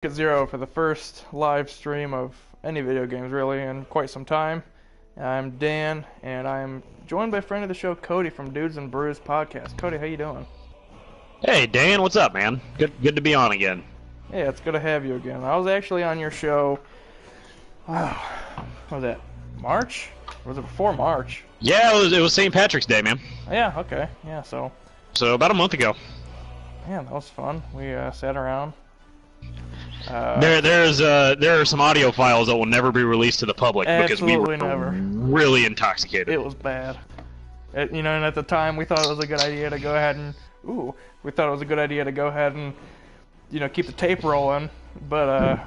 At Zero for the first live stream of any video games really in quite some time. I'm Dan, and I'm joined by a friend of the show, Kody from Dudes N Brews Podcast. Kody, how you doing? Hey Dan, what's up, man? Good to be on again. Yeah, it's good to have you again. I was actually on your show. What was that? March? Or was it before March? Yeah, it was St. Patrick's Day, man. Yeah, okay. Yeah, so about a month ago. yeah, that was fun. We sat around. There are some audio files that will never be released to the public because we were never. really intoxicated. It was bad. And at the time we thought it was a good idea to go ahead and keep the tape rolling, but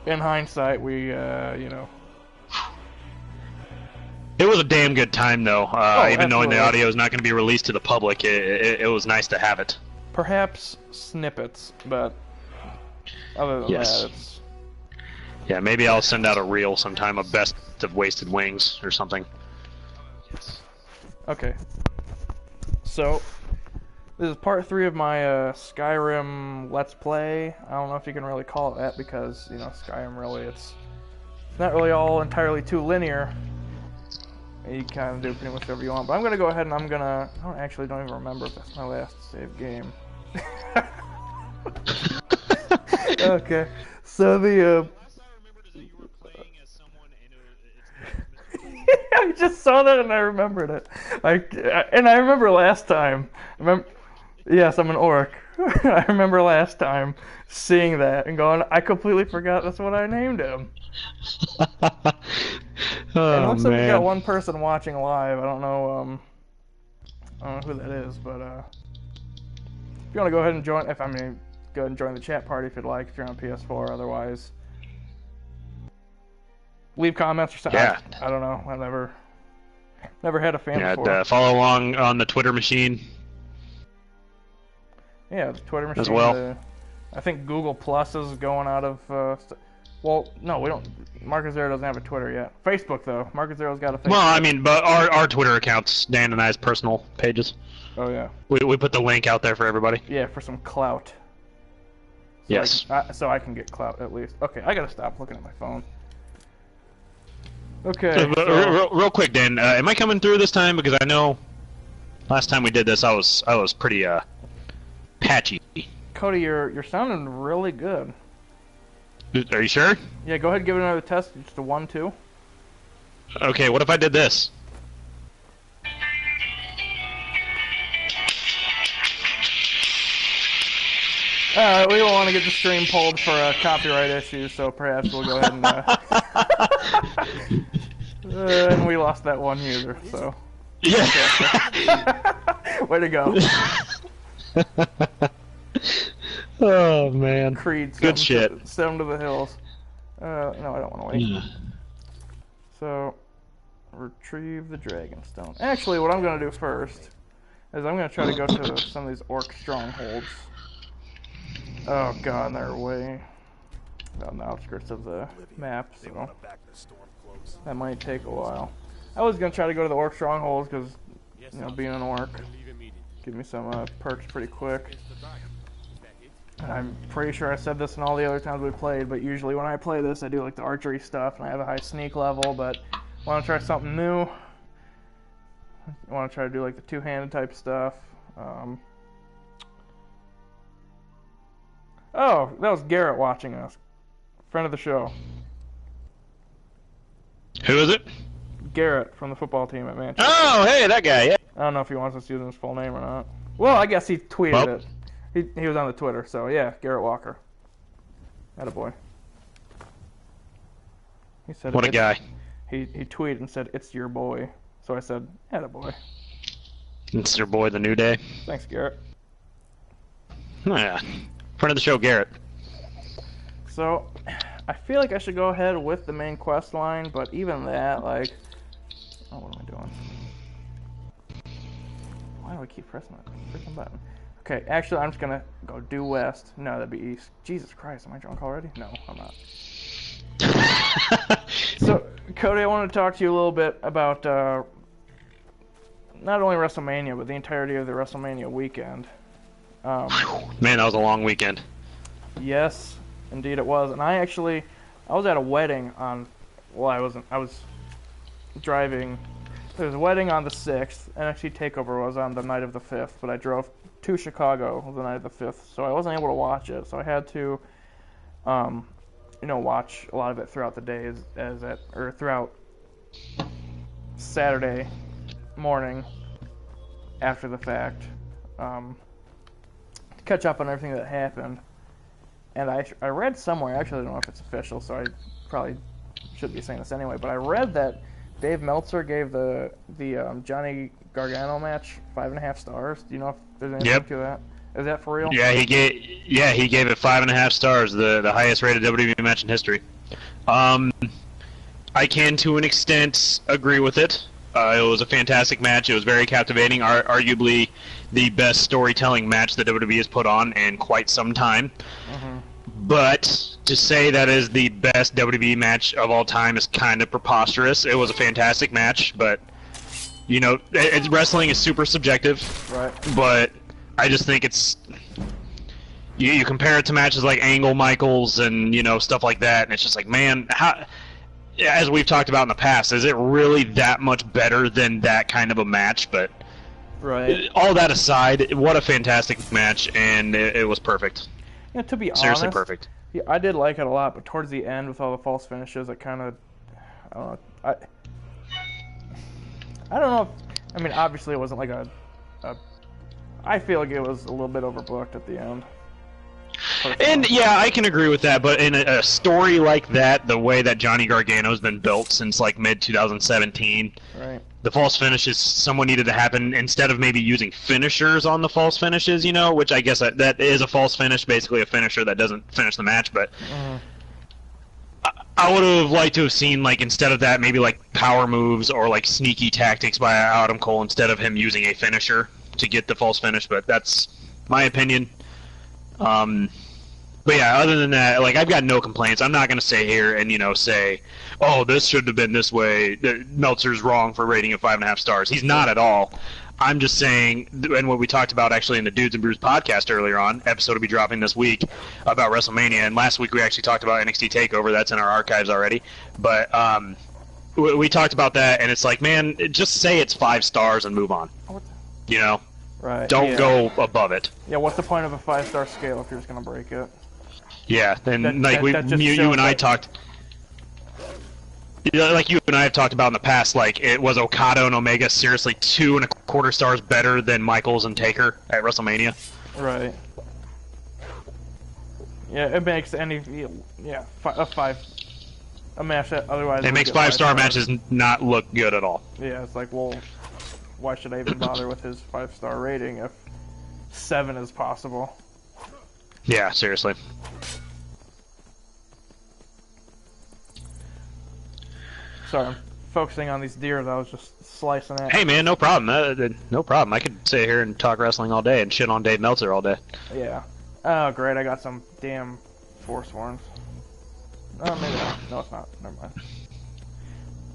in hindsight we It was a damn good time though. Even knowing the audio is not going to be released to the public, it was nice to have it. Perhaps snippets, but other than that, it's... Yeah, maybe I'll send out a reel sometime, a best of Wasted Wings or something. Okay. So, this is part 3 of my Skyrim Let's Play. I don't know if you can really call it that because, Skyrim really, it's not really all entirely too linear. You can kind of do pretty much whatever you want. But I'm going to go ahead and I don't even remember if that's my last save game. Okay, so I just saw that and I remembered it. I remember last time. Yes, I'm an orc. I remember last time seeing that and going, I completely forgot that's what I named him. And it looks like we got one person watching live. I don't know who that is, but if you want to go ahead and join, go ahead and join the chat party if you'd like, if you're on PS4. Otherwise, leave comments or something. Yeah. I don't know. I never had a fan before. Yeah, follow along on the Twitter machine. Yeah, the Twitter machine. As well. I think Google Plus is going out of... well, no, we don't... Marcus Zero doesn't have a Twitter yet. Facebook, though. Marcus Zero's got a Facebook. Well, but our Twitter accounts, Dan and I's personal pages. Oh, yeah. We put the link out there for everybody. Yeah, for some clout. So yes. so I can get clout, at least. Okay, I gotta stop looking at my phone. Okay. Real quick, Dan, am I coming through this time? Because I know last time we did this, I was pretty patchy. Kody, you're sounding really good. Are you sure? Yeah, go ahead and give it another test. Just a 1, 2. Okay, what if I did this? Alright, we don't want to get the stream pulled for a copyright issue, so perhaps we'll go ahead and... and we lost that one user, so... Yeah. Way to go. Oh, man. Creed, good shit. Send them to the hills. No, I don't want to wait. Yeah. So, retrieve the Dragonstone. Actually, what I'm going to do first is I'm going to try to go to some of these orc strongholds. Oh god, they're way on the outskirts of the map, so that might take a while. I was going to try to go to the orc strongholds because, being an orc, give me some perks pretty quick. I'm pretty sure I said this in all the other times we played, but usually when I play this I do like the archery stuff and I have a high sneak level, but I want to try something new. I want to try to do like the two-handed type stuff. Oh, that was Garrett watching us. Friend of the show. Who is it? Garrett from the football team at Manchester. Oh, hey, that guy, yeah. I don't know if he wants us using his full name or not. Well, I guess he tweeted it. He was on the Twitter, so yeah, Garrett Walker. Attaboy. He said, what a guy. He tweeted and said, "It's your boy." So I said, attaboy. It's your boy, the New Day. Thanks, Garrett. Oh, yeah. Friend of the show, Garrett. So, I feel like I should go ahead with the main quest line, but even that, like... Oh, what am I doing? Why do I keep pressing that freaking button? Okay, actually, I'm just gonna go due west. No, that'd be east. Jesus Christ, am I drunk already? No, I'm not. So, Kody, I want to talk to you a little bit about not only WrestleMania, but the entirety of the WrestleMania weekend. Man, that was a long weekend. Yes, Indeed it was. And I was at a wedding on, well, I was driving, there was a wedding on the 6th, NXT TakeOver was on the night of the 5th, but I drove to Chicago the night of the 5th, so I wasn't able to watch it, so I had to, watch a lot of it throughout the day, or throughout Saturday morning after the fact, to catch up on everything that happened. And I read somewhere, actually I don't know if it's official, so I probably shouldn't be saying this anyway, but I read that Dave Meltzer gave the Johnny Gargano match 5.5 stars. Do you know if there's anything to that? Is that for real? Yeah, he gave it 5.5 stars, the highest rated WWE match in history. I can, to an extent, agree with it. It was a fantastic match. It was very captivating. Arguably the best storytelling match that WWE has put on in quite some time. Mm-hmm. But to say that is the best WWE match of all time is kind of preposterous. It was a fantastic match, but wrestling is super subjective. Right. But I just think it's you compare it to matches like Angle Michaels and stuff like that, and it's just like, man, how? As we've talked about in the past, is it really that much better than that kind of a match? But right. All that aside, what a fantastic match, and it was perfect. Yeah, to be honest, seriously perfect. Yeah, I did like it a lot, but towards the end with all the false finishes, it kind of, I don't know. I don't know. I mean, obviously it wasn't like I feel like it was a little bit overbooked at the end. And yeah, I can agree with that, but in a story like that, the way that Johnny Gargano's been built since like mid-2017, right. The false finishes, someone needed to happen instead of maybe using finishers on the false finishes, which I guess that is a false finish, basically a finisher that doesn't finish the match, but I would have liked to have seen, like, instead of that, maybe like power moves or like sneaky tactics by Adam Cole instead of him using a finisher to get the false finish, but that's my opinion. But yeah, other than that, like, I've got no complaints. I'm not going to sit here and, say, oh, this should have been this way. Meltzer's wrong for rating it 5.5 stars. He's not at all. I'm just saying, and what we talked about actually in the Dudes N Brews podcast earlier on, episode will be dropping this week about WrestleMania, and last week we actually talked about NXT TakeOver. That's in our archives already. But we talked about that, and it's like, man, just say it's 5 stars and move on. Right. Don't go above it. Yeah, what's the point of a 5-star scale if you're just going to break it? Yeah, and you and I talked... like you and I have talked about in the past, like, it was Okada and Omega seriously 2.25 stars better than Michaels and Taker at WrestleMania. Right. Yeah, it makes a match that otherwise... It makes 5-star matches not look good at all. Yeah, it's like, well, why should I even bother with his 5-star rating if 7 is possible? Yeah, seriously. Sorry, I'm focusing on these deer that I was just slicing at. Hey man, no problem. No problem. I could sit here and talk wrestling all day and shit on Dave Meltzer all day. Yeah. Oh, great. I got some damn Forsworns. Oh, maybe not. No, it's not. Never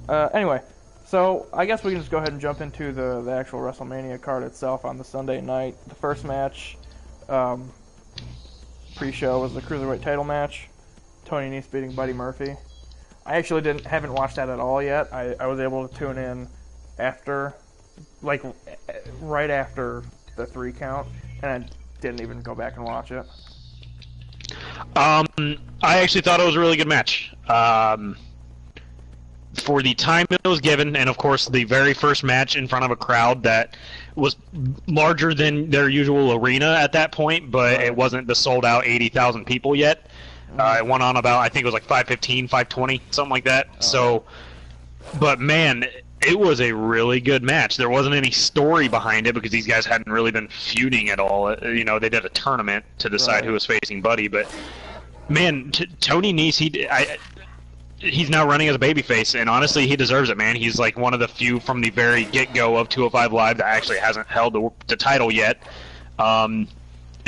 mind. Anyway, so I guess we can just go ahead and jump into the actual WrestleMania card itself on the Sunday night. The first match, pre-show, was the Cruiserweight title match. Tony Nese beating Buddy Murphy. I actually haven't watched that at all yet. I was able to tune in after, like, right after the 3 count, and I didn't even go back and watch it. I actually thought it was a really good match. For the time it was given, and of course the very first match in front of a crowd that was larger than their usual arena at that point, but it wasn't the sold-out 80,000 people yet. It went on about, I think it was like 5:15, 5:20, something like that. So, but man, it was a really good match. There wasn't any story behind it because these guys hadn't really been feuding at all. They did a tournament to decide who was facing Buddy, but man, Tony Nese, he's now running as a babyface, and honestly, he deserves it, man. He's like one of the few from the very get-go of 205 Live that actually hasn't held the title yet.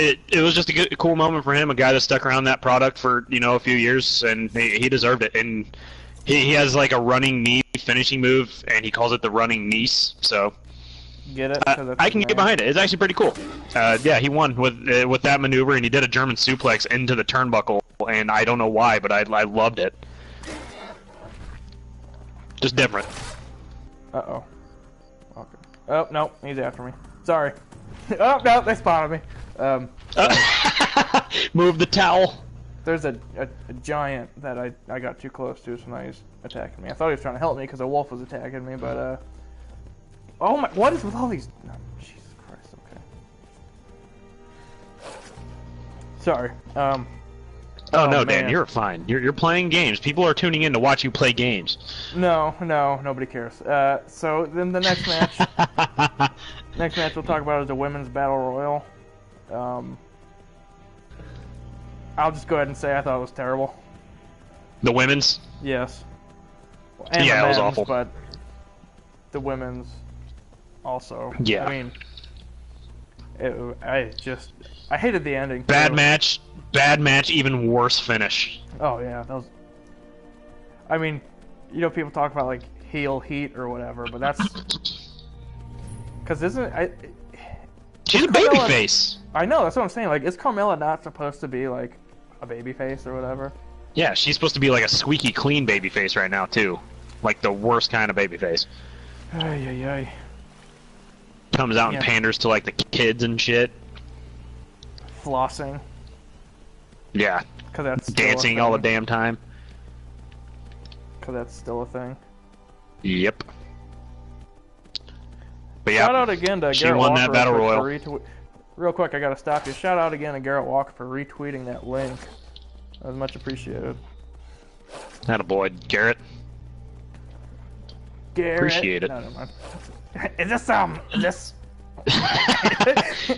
It was just a cool moment for him, a guy that stuck around that product for, a few years, and he deserved it. And he has like a running knee finishing move, and he calls it the running Nice. So get it? I can get behind it. It's actually pretty cool. Yeah, he won with that maneuver, and he did a German suplex into the turnbuckle, and I don't know why, but I loved it. Just different. Uh-oh. Okay. Oh, no, he's after me. Sorry. Oh, no, they spotted me. Move the towel. There's a giant that I got too close to, so now he's attacking me. I thought he was trying to help me because a wolf was attacking me, but, oh my, what is with all these? No, Jesus Christ, okay. Sorry. Oh no, man. Dan, you're fine. You're playing games. People are tuning in to watch you play games. No, nobody cares. So then the next match, we'll talk about is the women's battle royal. I'll just go ahead and say I thought it was terrible. The women's? Yes. And yeah, the it was men's, awful. But the women's also. Yeah. I mean, I hated the ending. Bad match, even worse finish. Oh yeah, that was. I mean, you know, people talk about like heel heat or whatever, but that's because she's a baby face. I know, that's what I'm saying. Like, is Carmella not supposed to be like a baby face or whatever? Yeah, she's supposed to be like a squeaky clean baby face right now too, like the worst kind of baby face. Ay. Comes out and panders to like the kids and shit. Flossing. Yeah. Cause that's dancing all the damn time. Cause that's still a thing. Yep. But yeah, shout out again to she Garrett won Walker that battle royal. Real quick, I gotta stop you. Shout out again to Garrett Walker for retweeting that link. That was much appreciated. Attaboy, Garrett. Appreciate it. No, never mind. Is this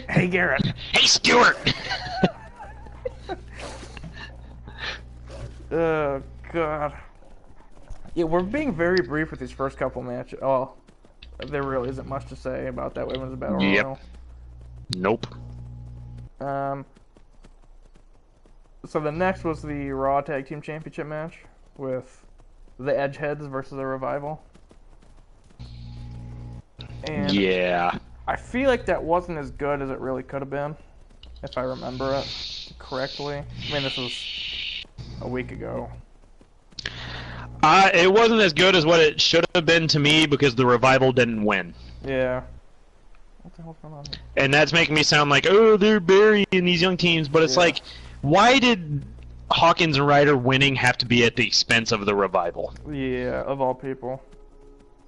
Hey Garrett. Hey Stuart. Oh God. Yeah, we're being very brief with these first couple matches. Oh, there really isn't much to say about that women's battle royal. Nope. So the next was the Raw Tag Team Championship match with the Edgeheads versus the Revival. And yeah. I feel like that wasn't as good as it really could have been, if I remember it correctly. I mean, this was a week ago. It wasn't as good as what it should have been to me because the Revival didn't win. Yeah. What the hell's going on here? And that's making me sound like, oh, they're burying these young teams, but it's like, why did Hawkins and Ryder winning have to be at the expense of the Revival? Yeah, of all people.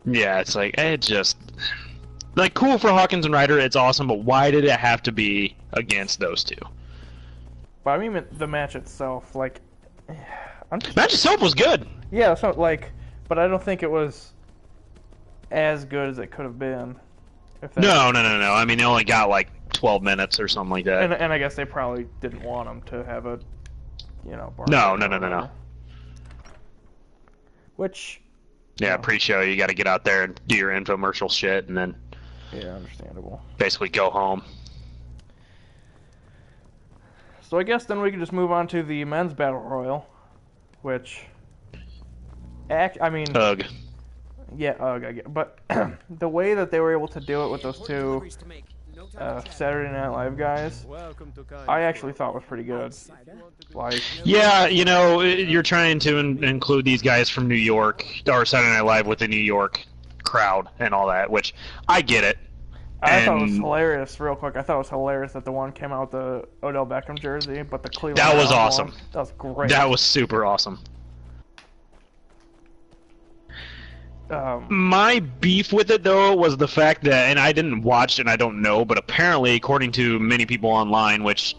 Yeah, it's like, it just... Like, cool for Hawkins and Ryder, it's awesome, but why did it have to be against those two? But I mean, the match itself, like... Match itself was good. Yeah, so, like... But I don't think it was as good as it could have been. No. I mean, they only got, like, 12 minutes or something like that. And I guess they probably didn't want them to have a, you know... No. Which... Yeah, pre-show, you gotta get out there and do your infomercial shit, and then... Yeah, understandable. Basically go home. So I guess then we can just move on to the men's battle royal, which... I mean... Ugh. Yeah, ugh, I get. But the way that they were able to do it with those two Saturday Night Live guys, I actually thought was pretty good. Like, yeah, you know, you're trying to include these guys from New York, or Saturday Night Live with the New York crowd and all that, which I get it. I thought it was hilarious, real quick. I thought it was hilarious that the one came out with the Odell Beckham jersey, but the Cleveland That was awesome. One, that was great. That was super awesome. My beef with it, though, was the fact that, and I didn't watch and I don't know, but apparently, according to many people online, which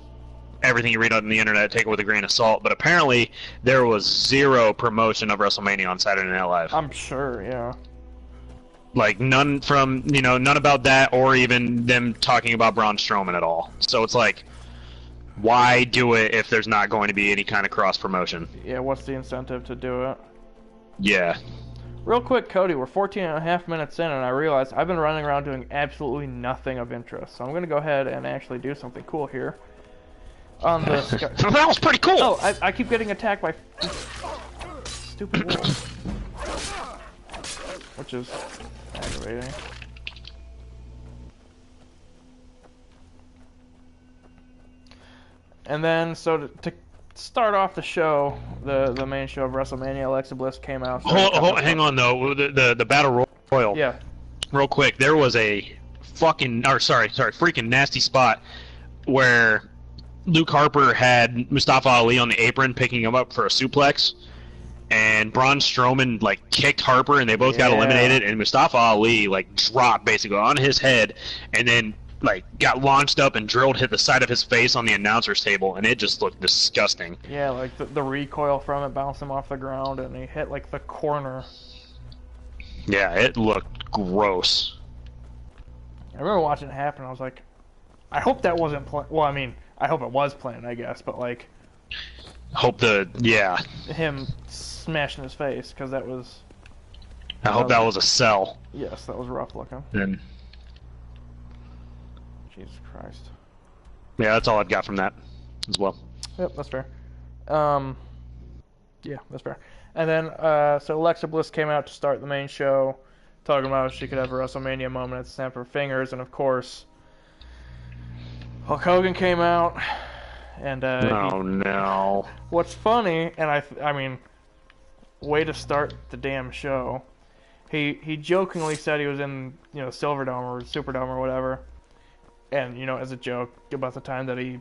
everything you read on the internet, take it with a grain of salt, but apparently there was zero promotion of WrestleMania on Saturday Night Live. I'm sure, yeah. Like, none about that, or even them talking about Braun Strowman at all. So it's like, why do it if there's not going to be any kind of cross-promotion? Yeah, what's the incentive to do it? Yeah. Real quick, Cody, we're 14 and a half minutes in, and I realize I've been running around doing absolutely nothing of interest. So I'm going to go ahead and actually do something cool here. On the That was pretty cool! Oh, I keep getting attacked by stupid wolves. Which is aggravating. And then, so to start off the show, the main show of WrestleMania, Alexa Bliss came out. Hang on though, the Battle Royal. Yeah. Real quick, there was a freaking nasty spot where Luke Harper had Mustafa Ali on the apron picking him up for a suplex, and Braun Strowman like kicked Harper, and they both got eliminated, and Mustafa Ali like dropped basically on his head, and then like got launched up and hit the side of his face on the announcer's table, and it just looked disgusting. Yeah, like the recoil from it bounced him off the ground, and he hit like the corner. Yeah, it looked gross. I remember watching it happen. I was like, I hope that wasn't planned. Well, I mean, I hope it was planned, I guess, but like, him smashing his face, because that was. I hope that was a sell. Yes, that was rough looking. And Jesus Christ. Yeah, that's all I've got from that, as well. Yep, that's fair. Yeah, that's fair. And then, so Alexa Bliss came out to start the main show, talking about if she could have a WrestleMania moment at snap her fingers, and of course, Hulk Hogan came out, and no. What's funny, and I mean, way to start the damn show. He jokingly said he was in Silverdome or Superdome or whatever, and as a joke about the time that he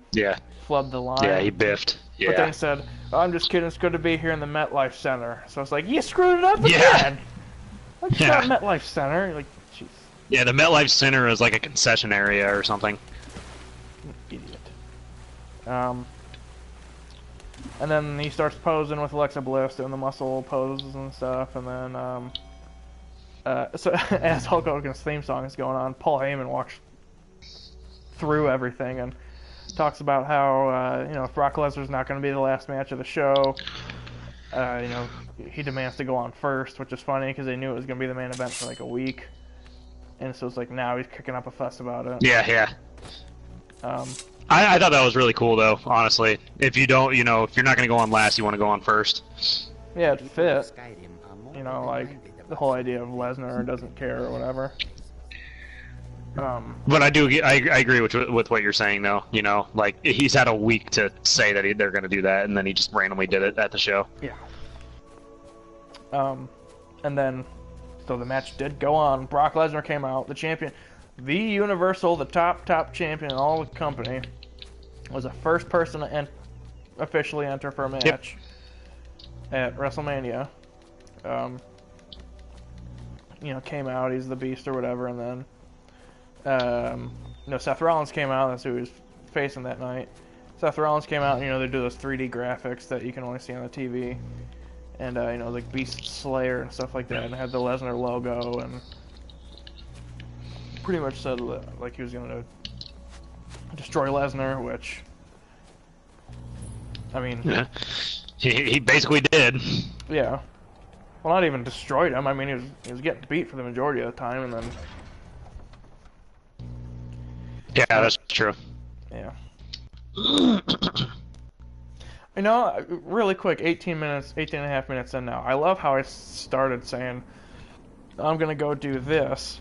flubbed the line. Yeah, he biffed. Yeah. But then he said, "I'm just kidding. It's good to be here in the MetLife Center." So it's like, you screwed it up again. Like, it's not MetLife Center. Like, jeez. Yeah, the MetLife Center is like a concession area or something. Idiot. And then he starts posing with Alexa Bliss, doing the muscle poses and stuff, and then, so as Hulk Hogan's theme song is going on, Paul Heyman walks through everything and talks about how, if Brock Lesnar's not going to be the last match of the show, he demands to go on first, which is funny because they knew it was going to be the main event for like a week. And so it's like now he's kicking up a fuss about it. Yeah. I thought that was really cool though, honestly. If you don't, if you're not going to go on last, you want to go on first. Yeah, it fit. Like the whole idea of Lesnar doesn't care or whatever. But I agree with what you're saying though. Like he's had a week to say that they're going to do that, and then he just randomly did it at the show. Yeah. And then, so the match did go on. Brock Lesnar came out, the champion, the Universal, the top champion in all the company, was the first person to officially enter for a match at WrestleMania. Came out, he's the Beast or whatever, and then. Seth Rollins came out. That's who he was facing that night. Seth Rollins came out, and they do those 3D graphics that you can only see on the TV, and like Beast Slayer and stuff like that, and it had the Lesnar logo, and pretty much said like he was gonna destroy Lesnar, which I mean, he basically did. Yeah. Well, not even destroyed him. I mean, he was getting beat for the majority of the time, and then. Yeah, that's true. Yeah. Really quick, 18 and a half minutes in now. I love how I started saying, I'm going to go do this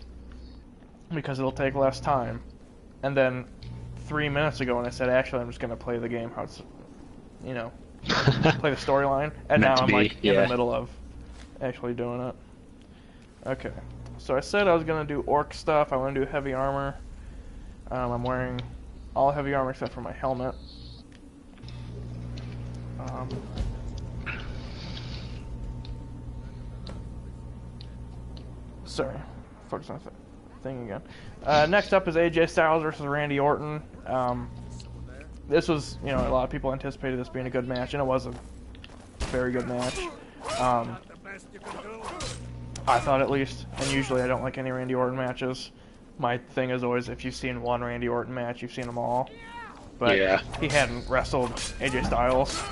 because it'll take less time. And then 3 minutes ago when I said, actually, I'm just going to play the game, how it's, play the storyline. And now I'm like in the middle of actually doing it. Okay. So I said I was going to do orc stuff. I want to do heavy armor. I'm wearing all heavy armor except for my helmet. Sorry, focus on the thing again. Next up is AJ Styles versus Randy Orton. This was, a lot of people anticipated this being a good match, and it was a very good match. I thought at least, and usually I don't like any Randy Orton matches. My thing is always, if you've seen one Randy Orton match, you've seen them all. But he hadn't wrestled AJ Styles.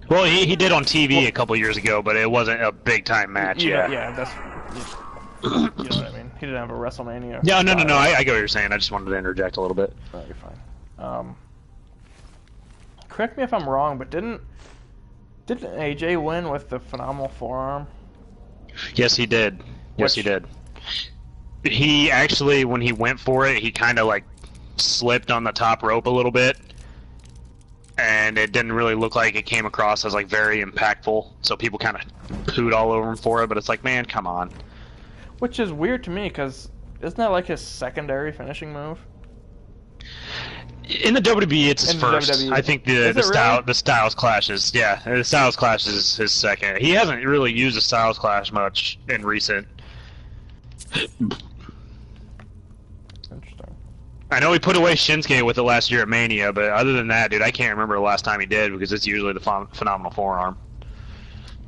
Well, he did on TV a couple years ago, but it wasn't a big-time match. Yeah, that's... You know what I mean? He didn't have a WrestleMania. Yeah, no, I get what you're saying. I just wanted to interject a little bit. Oh, you're fine. Correct me if I'm wrong, but didn't AJ win with the phenomenal forearm? Yes, he did. He did. He actually, when he went for it, he kind of like slipped on the top rope a little bit, and it didn't really look like it came across as like very impactful. So people kind of pooed all over him for it. But it's like, man, come on. Which is weird to me because isn't that like his secondary finishing move? In the WWE, it's his In the first. WWE. I think Is it really? the Styles Clash is the Styles Clash is his second. He hasn't really used the Styles Clash much in recent. Interesting. I know he put away Shinsuke with it last year at Mania, but other than that, dude, I can't remember the last time he did because it's usually the phenomenal forearm.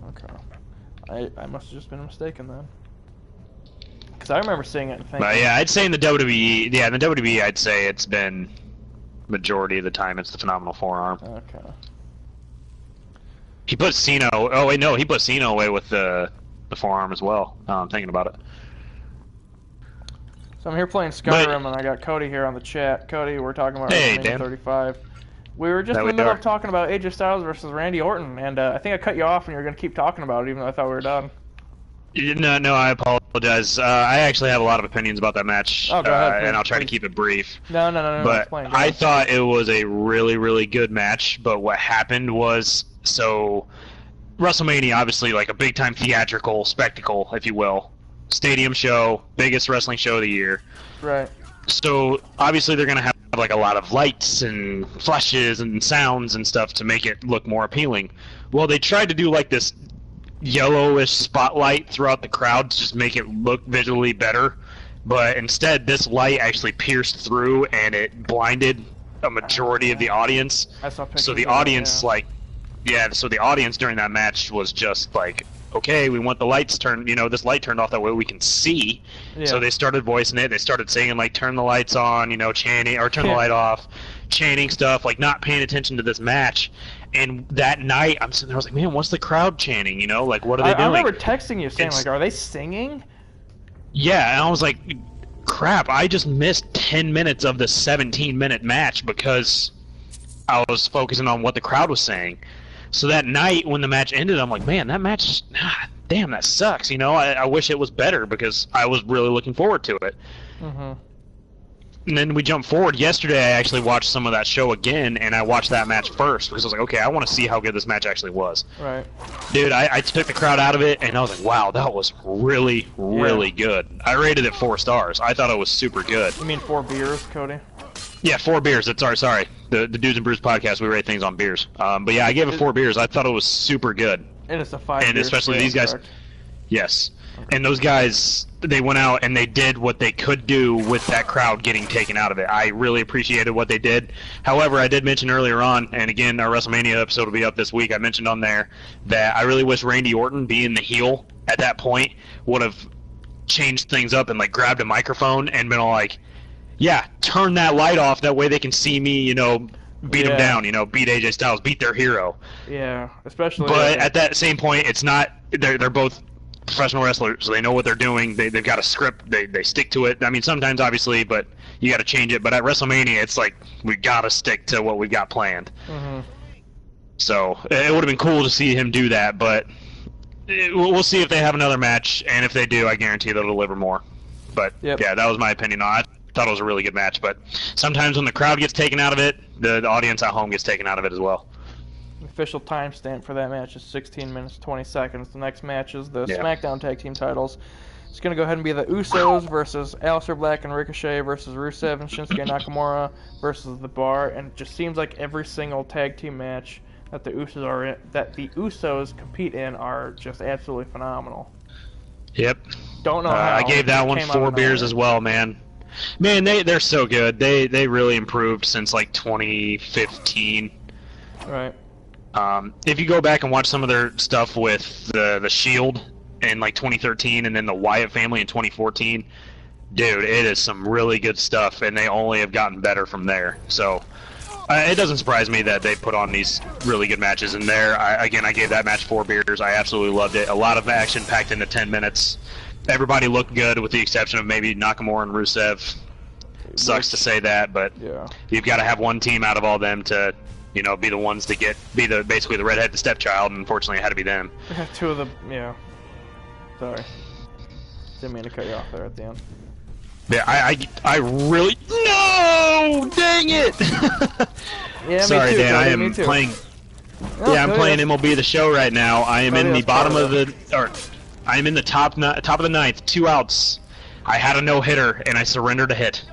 Okay. I must have just been mistaken then. Because I remember seeing it and thinking... But yeah, I'd say in the WWE, I'd say it's been majority of the time it's the phenomenal forearm. Okay. He put Cena. Oh wait, no, he put Cena away with the forearm as well. I'm thinking about it. So I'm here playing Skyrim, and I got Kody here on the chat. Kody, we're talking about Hey, WrestleMania Dan. 35. We were just in the middle of talking about AJ Styles versus Randy Orton, and I think I cut you off, and you were going to keep talking about it, even though I thought we were done. No, I apologize. I actually have a lot of opinions about that match, Oh, go ahead, please, and I'll try to please. keep it brief. No, But explain. I thought it was a really, really good match. But what happened was, so WrestleMania, obviously, like a big-time theatrical spectacle, if you will, stadium show, biggest wrestling show of the year. Right. So obviously they're gonna have like a lot of lights and flashes and sounds and stuff to make it look more appealing. Well, they tried to do like this yellowish spotlight throughout the crowd to just make it look visually better, but instead this light actually pierced through and it blinded a majority of the audience. I saw pictures So the of that, audience yeah. so the audience during that match was just like, okay, we want the lights turned, this light turned off that way we can see. Yeah. So they started voicing it. They started saying like, turn the lights on, chanting, or turn the light off, chanting stuff, like not paying attention to this match. And that night, I'm sitting there, I was like, man, what's the crowd chanting? Like, what are they doing? I remember texting you saying, like, are they singing? Yeah, and I was like, crap, I just missed 10 minutes of the 17-minute match because I was focusing on what the crowd was saying. So that night when the match ended, I'm like, man, that match, damn, that sucks. I wish it was better because I was really looking forward to it. Mm-hmm. And then we jump forward. Yesterday, I actually watched some of that show again, and I watched that match first because I was like, okay, I want to see how good this match actually was. Right. Dude, I took the crowd out of it, and I was like, wow, that was really, really good. I rated it 4 stars. I thought it was super good. You mean 4 beers, Kody? Yeah, 4 beers. Sorry. The Dudes N Brews Podcast, we rate things on beers. But yeah, I gave it 4 beers. I thought it was super good. And it's a 5 And beer especially scale, these guys. correct? Yes. And those guys, they went out and they did what they could do with that crowd getting taken out of it. I really appreciated what they did. However, I did mention earlier on, and again, our WrestleMania episode will be up this week, I mentioned on there that I really wish Randy Orton, being the heel at that point, would have changed things up and like grabbed a microphone and been all like, yeah, turn that light off, that way they can see me, beat them down, beat AJ Styles, beat their hero. Yeah, especially... But at that same point, it's not, they're both professional wrestlers, so they know what they're doing. They've got a script. They stick to it. I mean, sometimes obviously, but you got to change it. But at WrestleMania, it's like we got to stick to what we've got planned. Mm-hmm. So it would have been cool to see him do that, but we'll see if they have another match, and if they do, I guarantee they'll deliver more. But yeah, that was my opinion on it. I thought it was a really good match, but sometimes when the crowd gets taken out of it, the audience at home gets taken out of it as well. Official timestamp for that match is 16 minutes 20 seconds. The next match is the SmackDown Tag Team titles. It's going to go ahead and be the Usos versus Aleister Black and Ricochet versus Rusev and Shinsuke Nakamura versus The Bar. And it just seems like every single tag team match that the Usos compete in are just absolutely phenomenal. Yep. Don't know how. I gave that one 4 beers as well, man. Man, they're so good. They really improved since like 2015. Right. If you go back and watch some of their stuff with the Shield in like 2013 and then the Wyatt family in 2014, dude, it is some really good stuff, and they only have gotten better from there. So it doesn't surprise me that they put on these really good matches. And I gave that match 4 beers. I absolutely loved it. A lot of action packed into 10 minutes. Everybody looked good with the exception of maybe Nakamura and Rusev. Sucks to say that, but you've got to have one team out of all them to be the ones to be basically the redheaded stepchild, and unfortunately it had to be them. We have 2 of the, Sorry. Didn't mean to cut you off there at the end. Yeah, I really no, dang it! Yeah, Sorry, me too, Dan. Kody, I am me too. playing. Oh, Yeah, I'm Kody, playing that's- MLB The Show right now. I am Kody, in the that's bottom part of the, or I am in the top of the ninth, 2 outs. I had a no hitter and I surrendered a hit.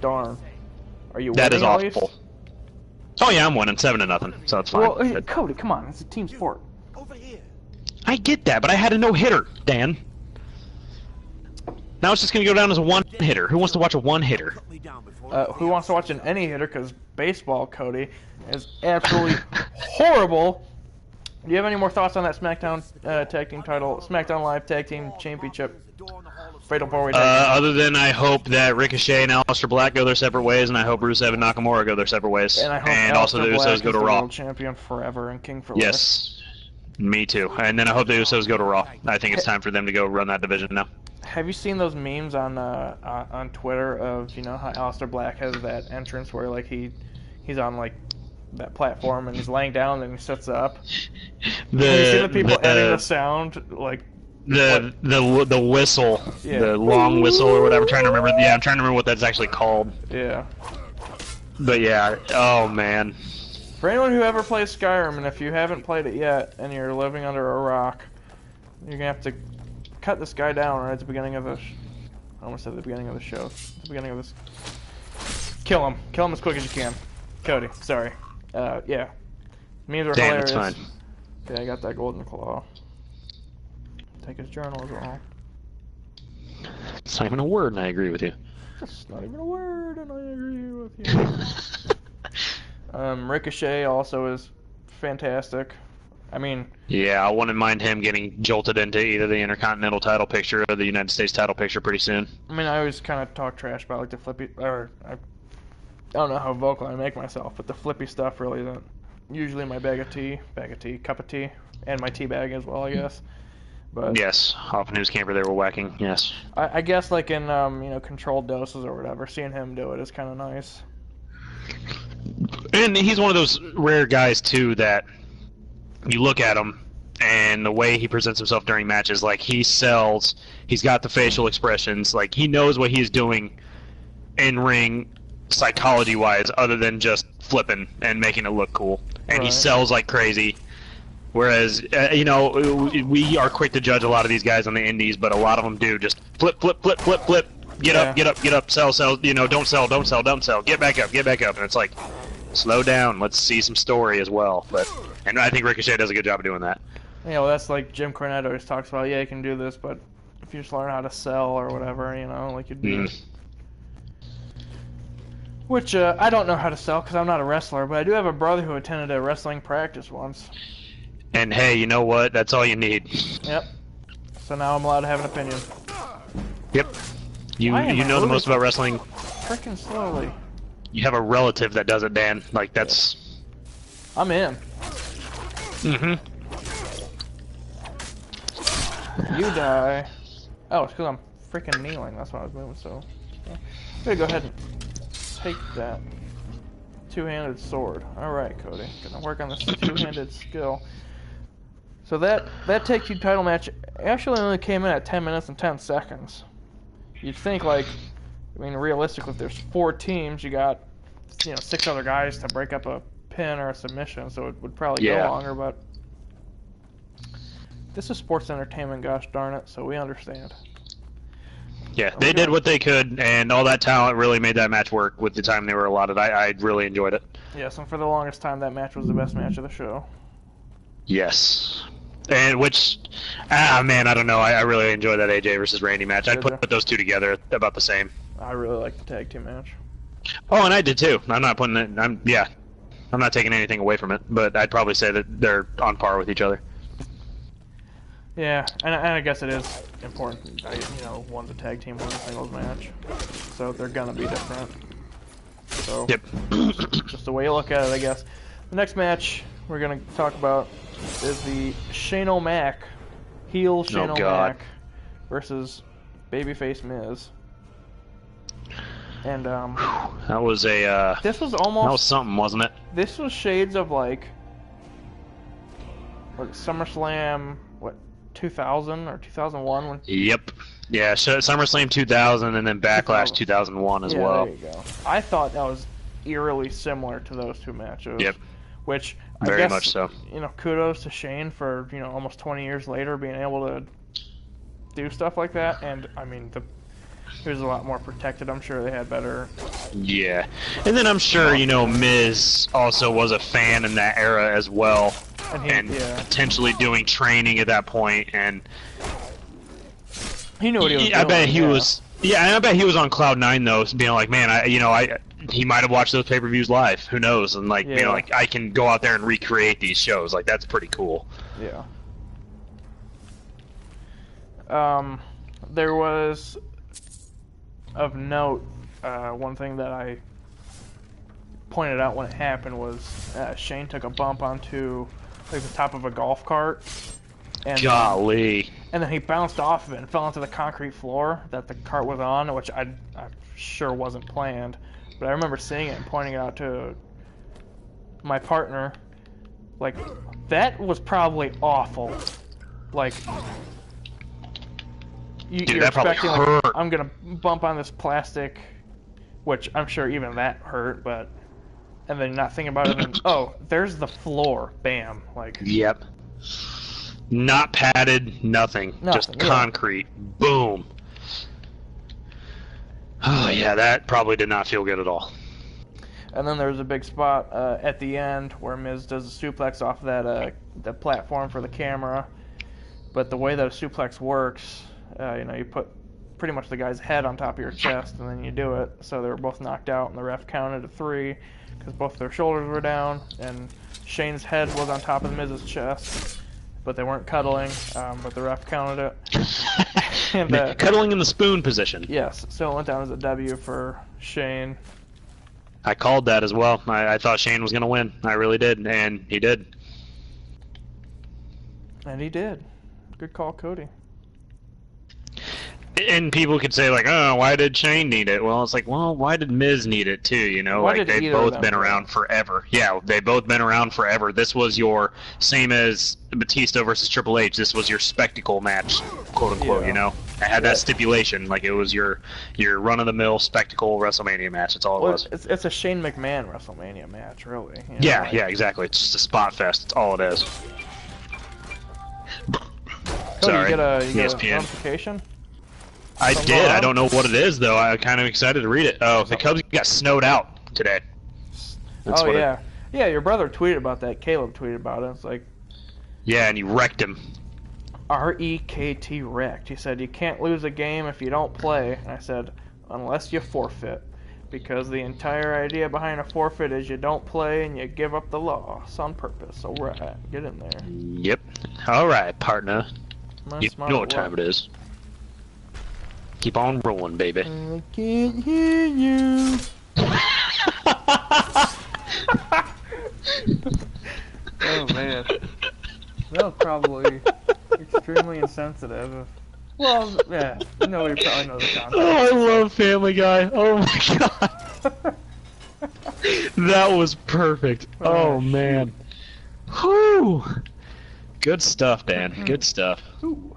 Darn. Are you That is winning at awful. least? Oh yeah, I'm winning 7-0, so it's fine. Well, Kody, come on, it's a team sport. I get that, but I had a no hitter, Dan. Now it's just gonna go down as a one hitter. Who wants to watch a one hitter? Who wants to watch an any hitter? Because baseball, Kody, is absolutely horrible. Do you have any more thoughts on that SmackDown Tag Team title, SmackDown Live Tag Team Championship, Fatal 4-Way Tag Team? Other than I hope that Ricochet and Aleister Black go their separate ways, and I hope Rusev and Nakamura go their separate ways, And I hope also the Aleister Black Usos go is to the Raw. world champion forever and king for life. Yes, me too. And then I hope the Usos go to Raw. I think it's time for them to go run that division now. Have you seen those memes on Twitter of how Aleister Black has that entrance where like he's on like that platform and he's laying down and he sets up? Have you seen the people adding the sound like the whistle, Yeah. the long whistle or whatever? I'm trying to remember. Yeah, I'm trying to remember what that's actually called. Yeah. But yeah, oh man. For anyone who ever plays Skyrim, and if you haven't played it yet and you're living under a rock, you're gonna have to cut this guy down right at the beginning of the. I almost said the beginning of the show. The beginning of this. Kill him. Kill him as quick as you can. Cody, sorry. Yeah. Memes are Damn, hilarious. it's fine. Okay, I got that golden claw. Take his journal as well. It's not even a word, and I agree with you. It's not even a word, and I agree with you. Ricochet also is fantastic. I mean, Yeah, I wouldn't mind him getting jolted into either the Intercontinental title picture or the United States title picture pretty soon. I always kind of talk trash about like the flippy, or I don't know how vocal I make myself, but the flippy stuff really isn't usually my cup of tea, and my tea bag as well, I guess. But Yes, off News Camper they were whacking, yes. I guess like in controlled doses or whatever, seeing him do it is kind of nice. And he's one of those rare guys, too, that you look at him, and the way he presents himself during matches, like, he sells, he's got the facial expressions, like, he knows what he's doing in ring psychology-wise, other than just flipping and making it look cool. And he Right. sells like crazy. Whereas, we are quick to judge a lot of these guys on the indies, but a lot of them do just flip, flip, flip, flip, flip. Get up, get up, get up, sell, don't sell, don't sell, don't sell. Get back up, and it's like, slow down, let's see some story as well. And I think Ricochet does a good job of doing that. Yeah, well, that's like Jim Cornette always talks about. Yeah, you can do this, but if you just learn how to sell or whatever, like you'd be. Which I don't know how to sell because I'm not a wrestler, but I do have a brother who attended a wrestling practice once. And hey, you know what? That's all you need. Yep. So now I'm allowed to have an opinion. Yep. You Why am I know the moving most about wrestling. Freaking slowly. You have a relative that does it, Dan. Like, that's... I'm in. Mm-hmm. You die. Oh, it's because I'm freaking kneeling. That's why I was moving so. I'm gonna go ahead and take that two-handed sword. Alright, Cody. Gonna work on this two-handed skill. So that Take Two title match actually only came in at 10 minutes and 10 seconds. You'd think, like, realistically, if there's 4 teams, you got, 6 other guys to break up a pin or a submission, so it would probably go longer, but this is sports entertainment, gosh darn it, so we understand. Yeah, they did what they could, and all that talent really made that match work with the time they were allotted. I really enjoyed it. Yes, and for the longest time, that match was the best match of the show. Yes. And which, man, I don't know. I really enjoyed that AJ versus Randy match. I'd put those two together about the same. I really like the tag team match. Oh, and I did too. I'm not putting it. I'm not taking anything away from it, but I'd probably say that they're on par with each other. Yeah, and I guess it is important. One's a tag team, one's a singles match, so they're gonna be different. So, Yep. just the way you look at it, I guess. The next match we're gonna talk about is the Shane O'Mac, heel Shane O'Mac versus babyface Miz. And that was a this was that was something, wasn't it? This was shades of like SummerSlam, 2000 or 2001 when. Yep. Yeah, SummerSlam 2000 and then Backlash 2001 as well. There you go. I thought that was eerily similar to those two matches. Yep. Which I Very guess, much so. Kudos to Shane for almost 20 years later being able to do stuff like that. And I mean, he was a lot more protected. I'm sure they had better. Yeah, and then I'm sure Miz also was a fan in that era as well, and potentially doing training at that point, and he knew what he was doing. I bet he was. Yeah, and I bet he was on cloud nine though, being like, man, he might have watched those pay-per-views live. Who knows? And I can go out there and recreate these shows. Like, that's pretty cool. Yeah. There was, of note, one thing that I pointed out when it happened was Shane took a bump onto the top of a golf cart. And golly. And then he bounced off of it and fell onto the concrete floor that the cart was on, which I'm sure wasn't planned. But I remember seeing it and pointing it out to my partner. Like, that was probably awful. Like, you're that probably expecting, hurt. like, I'm going to bump on this plastic, which I'm sure even that hurt, but... And then not thinking about it, and oh, there's the floor. Bam. Like. Yep. Not padded, nothing. Just concrete. Boom. Oh, yeah, that probably did not feel good at all. And then there was a big spot at the end where Miz does a suplex off that the platform for the camera. But the way that a suplex works, you put pretty much the guy's head on top of your chest, and then you do it. So they were both knocked out, and the ref counted to 3 because both their shoulders were down, and Shane's head was on top of Miz's chest. But they weren't cuddling, but the ref counted it. And, cuddling in the spoon position. Yes, so it went down as a W for Shane. I called that as well. I thought Shane was going to win. I really did, and he did. And he did. Good call, Kody. And people could say, like, oh, why did Shane need it? Well, it's like, well, why did Miz need it, too, Like, they've both been around forever. Yeah, they've both been around forever. This was your, same as Batista versus Triple H, this was your spectacle match, quote-unquote, It had that stipulation. Like, it was your run-of-the-mill spectacle WrestleMania match. That's all it was. It's a Shane McMahon WrestleMania match, really. Yeah, exactly. It's just a spot fest. That's all it is. Cody, Sorry, you get a ESPN. notification? I did. I don't know what it is, though. I'm kind of excited to read it. Oh, the Cubs got snowed out today. That's yeah. Yeah, your brother tweeted about that. Caleb tweeted about it. It's like... Yeah, and he wrecked him. R-E-K-T wrecked. He said, you can't lose a game if you don't play. And I said, unless you forfeit. Because the entire idea behind a forfeit is you don't play and you give up the loss on purpose. All right, get in there. Yep. All right, partner. You know what time it is. Keep on rolling, baby. I can't hear you. Oh, man. That was probably extremely insensitive. Well, yeah. Nobody probably knows the context. Oh, I love Family Guy. Oh, my God. That was perfect. Oh, man. Whew. Good stuff, Dan. Good stuff. Ooh.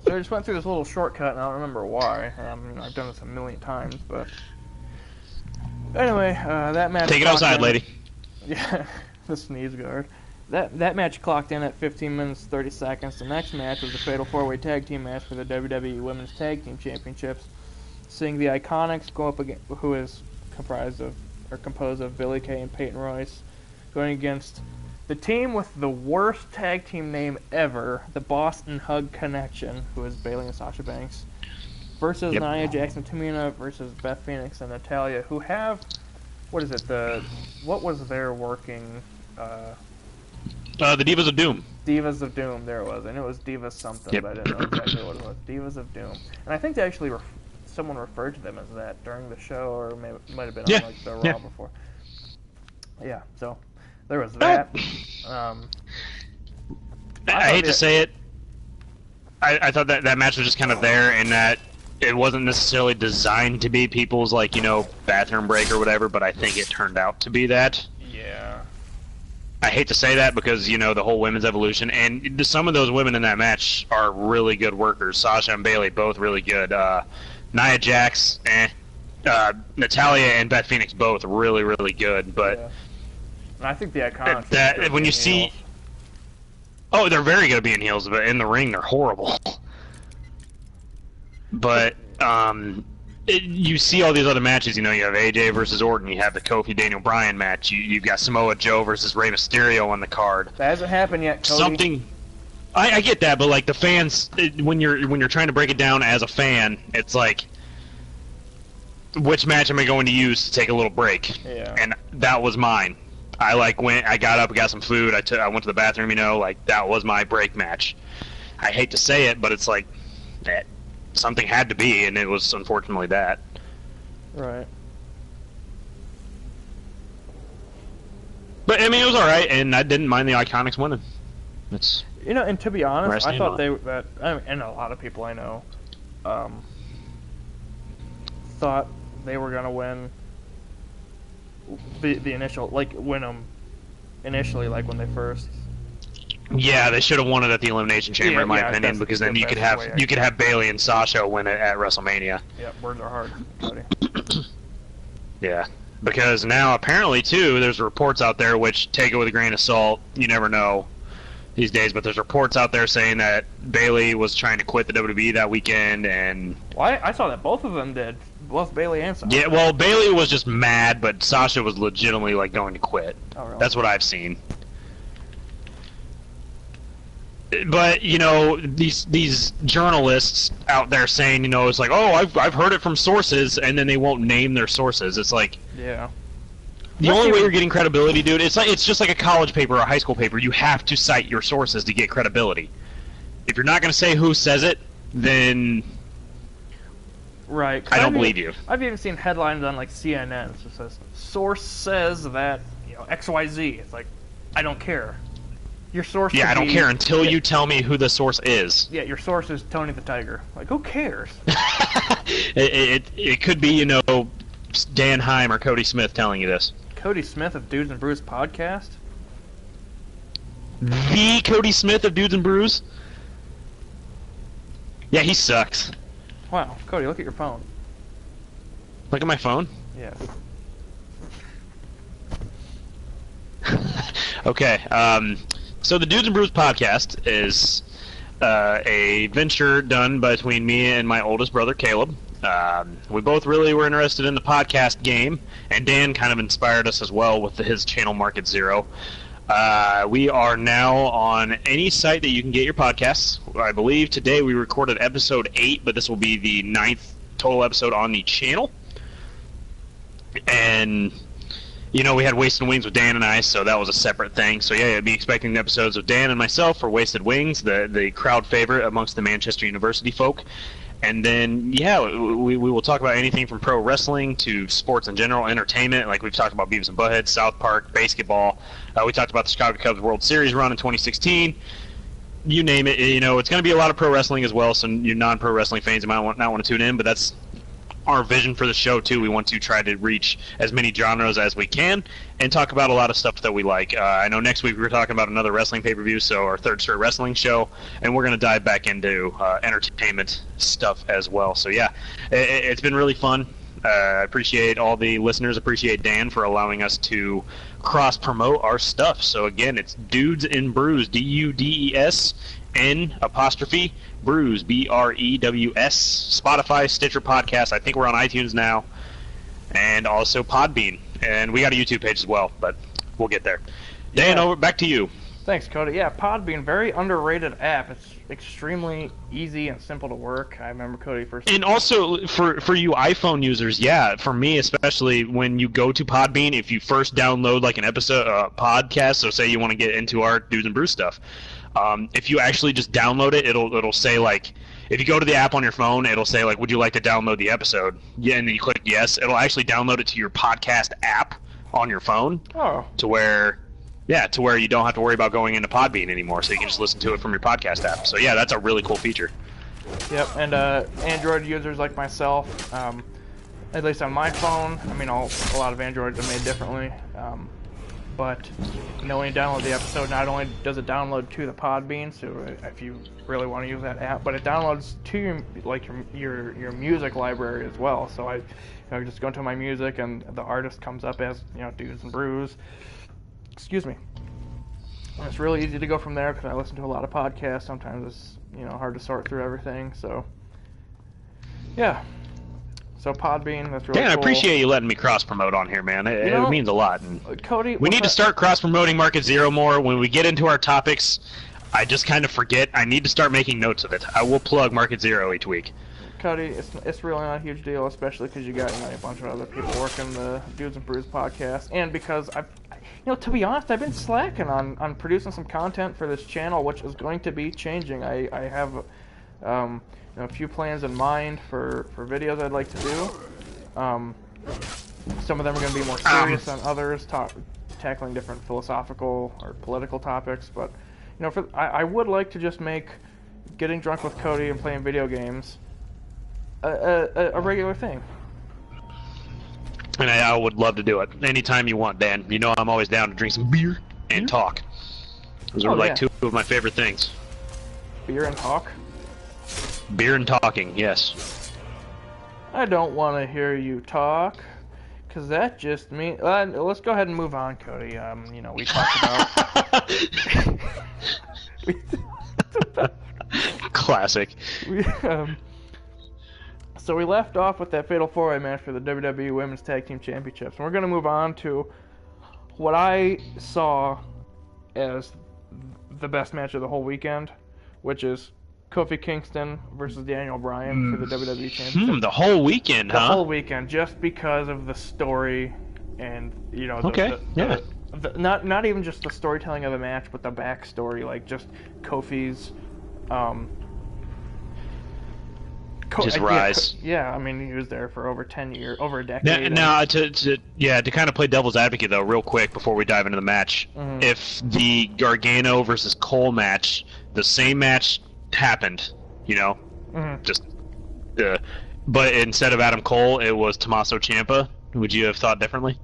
So I just went through this little shortcut, and I don't remember why. I've done this a million times, but... Anyway, that match... Take it outside, lady. Yeah, the sneeze guard. That match clocked in at 15 minutes 30 seconds. The next match was the Fatal 4-Way Tag Team match for the WWE Women's Tag Team Championships. Seeing the Iconics go up against... who is composed of Billie Kay and Peyton Royce, going against... the team with the worst tag team name ever, the Boston Hug Connection, who is Bayley and Sasha Banks, versus Nia Jackson Tamina versus Beth Phoenix and Natalya, who have, what was their working, the Divas of Doom. Divas of Doom, there it was. I knew it was Divas something, but I didn't know exactly what it was. Divas of Doom. And I think they actually, someone referred to them as that during the show, or maybe it might have been on like the Raw before. Yeah, so... there was that. I hate to say it. I thought that match was just kind of there, and that it wasn't necessarily designed to be people's, like, bathroom break or whatever, but I think it turned out to be that. Yeah. I hate to say that because, the whole women's evolution, and some of those women in that match are really good workers. Sasha and Bayley, both really good. Nia Jax, Natalia and Beth Phoenix, both really, really good. But and I think the Iconics... when you see... Oh, they're very good at being heels, but in the ring, they're horrible. But, you see all these other matches, you have AJ versus Orton, you have the Kofi Daniel Bryan match, you've got Samoa Joe versus Rey Mysterio on the card. That hasn't happened yet, Kody. I get that, but like the fans, when you're trying to break it down as a fan, it's like, which match am I going to use to take a little break? Yeah. And that was mine. I got up, got some food, I went to the bathroom, that was my break match. I hate to say it, but it's like that. Something had to be, and it was unfortunately that. Right. But I mean, it was all right, and I didn't mind the Iconics winning. It's and to be honest, I thought and a lot of people I know, thought they were gonna win the initial, win them initially, when they first. Yeah, they should have won it at the Elimination Chamber, in my opinion, because then you could have Bayley and Sasha win it at WrestleMania. Yeah, words are hard, buddy. Yeah, because now apparently too, there's reports out there which take it with a grain of salt. You never know these days, but there's reports out there saying that Bayley was trying to quit the WWE that weekend, and I saw that both of them did, both Bayley and Sasha. Yeah, well, Bayley was just mad, but Sasha was legitimately going to quit. Oh, really? That's what I've seen. But these journalists out there saying it's like, oh, I've heard it from sources, and then they won't name their sources. It's like, yeah, the only way you're getting credibility, dude, it's just like a college paper or a high school paper. You have to cite your sources to get credibility. If you're not going to say who says it, then right, I don't believe you. I've even seen headlines on CNN. It says source says that XYZ. It's like, I don't care. Your source. Yeah, I don't care until you tell me who the source is. Yeah, your source is Tony the Tiger. Who cares? it could be Dan Heim or Kody Smith telling you this. Kody Smith of Dudes N Brews Podcast. The Kody Smith of Dudes N Brews. Yeah, he sucks. Wow, Kody, look at your phone. Look at my phone. Yeah. Okay. So the Dudes N Brews Podcast is a venture done between me and my oldest brother, Caleb. We both really were interested in the podcast game, and Dan kind of inspired us as well with his channel Market Zero. We are now on any site that you can get your podcasts. I believe today we recorded episode 8, but this will be the 9th total episode on the channel. And we had Wasted Wings with Dan and I, so that was a separate thing. So yeah, you'd be expecting the episodes of Dan and myself for Wasted Wings, the crowd favorite amongst the Manchester University folk. And then, yeah, we will talk about anything from pro wrestling to sports in general, entertainment, like we've talked about Beavis and Butthead, South Park, basketball. We talked about the Chicago Cubs World Series run in 2016. You name it, it's going to be a lot of pro wrestling as well, so you non-pro wrestling fans might not want to tune in, but that's our vision for the show too. We want to try to reach as many genres as we can and talk about a lot of stuff that we like. I know next week we're talking about another wrestling pay-per-view, so our third straight wrestling show, and we're going to dive back into entertainment stuff as well. So yeah, it's been really fun. I appreciate all the listeners. Appreciate Dan for allowing us to cross-promote our stuff. So again, it's Dudes N Brews, DUDESN' Brews, BREWS, Spotify, Stitcher Podcast. I think we're on iTunes now, and also Podbean. And we got a YouTube page as well, but we'll get there. Dan, back to you. Thanks, Kody. Yeah, Podbean, very underrated app. It's extremely easy and simple to work. I remember Kody first. And also for you iPhone users, yeah, for me especially, when you go to Podbean, if you first download like an episode podcast, so say you want to get into our Dudes N Brews stuff, if you actually just download it, it'll say like, if you go to the app on your phone, it'll say like, would you like to download the episode? Yeah, and then you click yes. It'll actually download it to your podcast app on your phone. Oh. To where you don't have to worry about going into Podbean anymore, so you can just listen to it from your podcast app. So yeah, that's a really cool feature. Yep, and Android users like myself, at least on my phone, I mean, a lot of Androids are made differently. but when you download the episode, not only does it download to the Podbean, so if you really want to use that app, but it downloads to your music library as well. So I just go into my music, and the artist comes up as Dudes N Brews. Excuse me. And it's really easy to go from there because I listen to a lot of podcasts. Sometimes it's hard to sort through everything. So yeah. So Podbean, that's really cool. I appreciate you letting me cross-promote on here, man. It means a lot. And Kody, we need to start cross-promoting Market Zero more. When we get into our topics, I just kind of forget. I need to start making notes of it. I will plug Market Zero each week. Cody, it's really not a huge deal, especially because you got a bunch of other people working the Dudes N Brews podcast, and because to be honest, I've been slacking on producing some content for this channel, which is going to be changing. I have a few plans in mind for videos I'd like to do. Some of them are going to be more serious than others, tackling different philosophical or political topics. But I would like to just make getting drunk with Kody and playing video games a regular thing. And I would love to do it anytime you want, Dan. I'm always down to drink some beer and talk. Those are two of my favorite things. Beer and talk? Beer and talking, yes. I don't want to hear you talk, because that just means... let's go ahead and move on, Kody. We talked about... Classic. So we left off with that Fatal 4-Way match for the WWE Women's Tag Team Championships. And we're going to move on to what I saw as the best match of the whole weekend, which is Kofi Kingston versus Daniel Bryan for the WWE Championship. The whole weekend, The whole weekend, just because of the story and, not even just the storytelling of the match, but the backstory, like just Kofi's... rise. Yeah, I mean, he was there for over 10 years, over a decade. Now, to kind of play devil's advocate, though, real quick before we dive into the match, if the Gargano versus Cole match, the same match happened, but instead of Adam Cole, it was Tommaso Ciampa, would you have thought differently?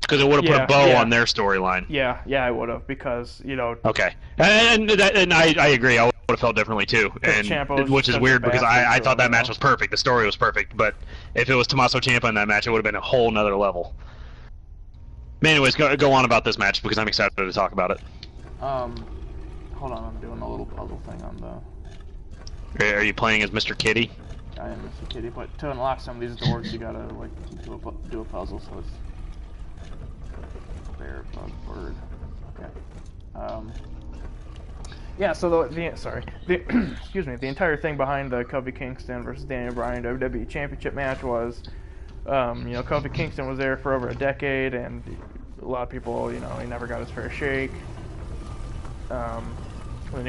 Because it would have put a bow on their storyline. Yeah, I would have, because, Okay. And I agree, I would have felt differently, too. And which is weird, because I thought that match was perfect. The story was perfect. But if it was Tommaso Ciampa in that match, it would have been a whole nother level. But anyways, go on about this match, because I'm excited to talk about it. Hold on, I'm doing a little puzzle thing on the... Are you playing as Mr. Kitty? I am Mr. Kitty, but to unlock some of these doors, you gotta, do a puzzle, so it's... Bear, bug, bird. Okay. Yeah, so excuse me, the entire thing behind the Kofi Kingston versus Daniel Bryan WWE Championship match was, Kofi Kingston was there for over a decade, and a lot of people, he never got his fair shake. When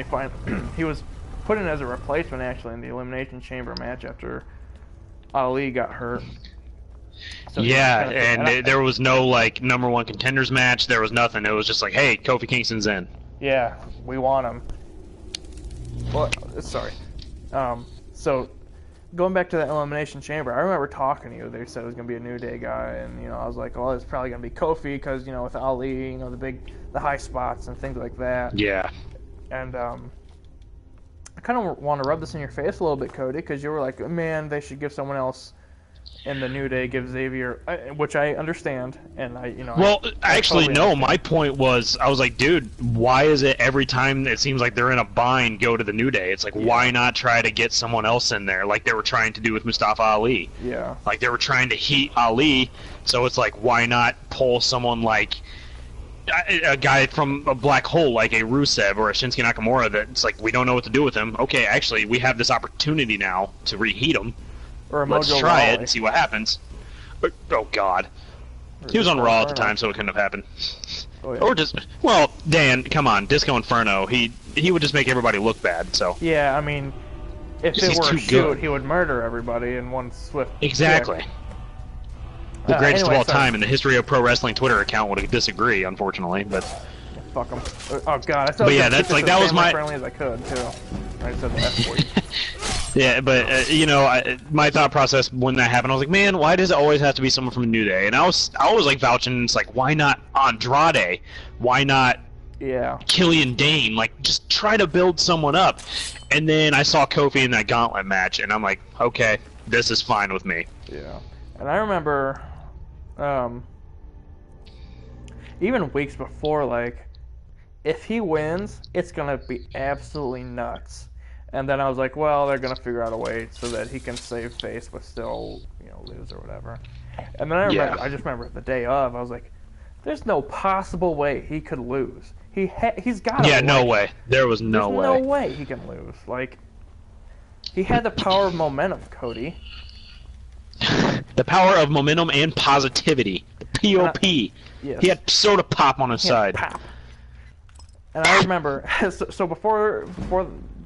he was put in as a replacement, actually, in the Elimination Chamber match after Ali got hurt. So there was no number one contenders match. There was nothing. It was just like, hey, Kofi Kingston's in. Yeah, we want him. Well, sorry. So going back to that Elimination Chamber, I remember talking to you. They said it was gonna be a New Day guy, and I was like, well, it's probably gonna be Kofi because with Ali, the high spots and things like that. Yeah. And I kind of want to rub this in your face a little bit, Kody, because you were like, man, they should give someone else. And the New Day gives Xavier, which I understand, and Well, actually, no. My point was, I was like, dude, why is it every time it seems like they're in a bind, go to the New Day? It's like, why not try to get someone else in there, like they were trying to do with Mustafa Ali? Yeah. Like they were trying to heat Ali, so it's like, why not pull someone like a guy from a black hole, like a Rusev or a Shinsuke Nakamura? That's like, we don't know what to do with him. Okay, actually, we have this opportunity now to reheat him. Or let's try it and see what happens. But, oh God, he was on Raw at the time, so it couldn't have happened. Oh, yeah. Or just, well, Dan, come on, Disco Inferno. He would just make everybody look bad. So yeah, I mean, if it were a shoot, he would murder everybody in one swift. Exactly. Kick. The greatest of all time in the history of pro wrestling Twitter account would disagree, unfortunately, but. Yeah, fuck him. Oh God, I thought. But yeah, that's like that was my. Friendly as I could too. I said the F word. Yeah, but you know, my thought process when that happened, I was like, man, why does it always have to be someone from New Day? And I was like vouching. It's like, why not Andrade? Why not Killian Dane? Like, just try to build someone up. And then I saw Kofi in that gauntlet match, and I'm like, okay, this is fine with me. Yeah, and I remember, even weeks before, like, if he wins, it's gonna be absolutely nuts. And then I was like, well, they're gonna figure out a way so that he can save face but still, you know, lose or whatever. And then I just remember the day of, I was like, there's no possible way he could lose. He's got to. Yeah, no way. There was no way. There's no way he can lose. Like, he had the power of momentum, Kody. The power of momentum and positivity. The POP. Yes. He had soda pop on his side. Pop. And I remember, so before,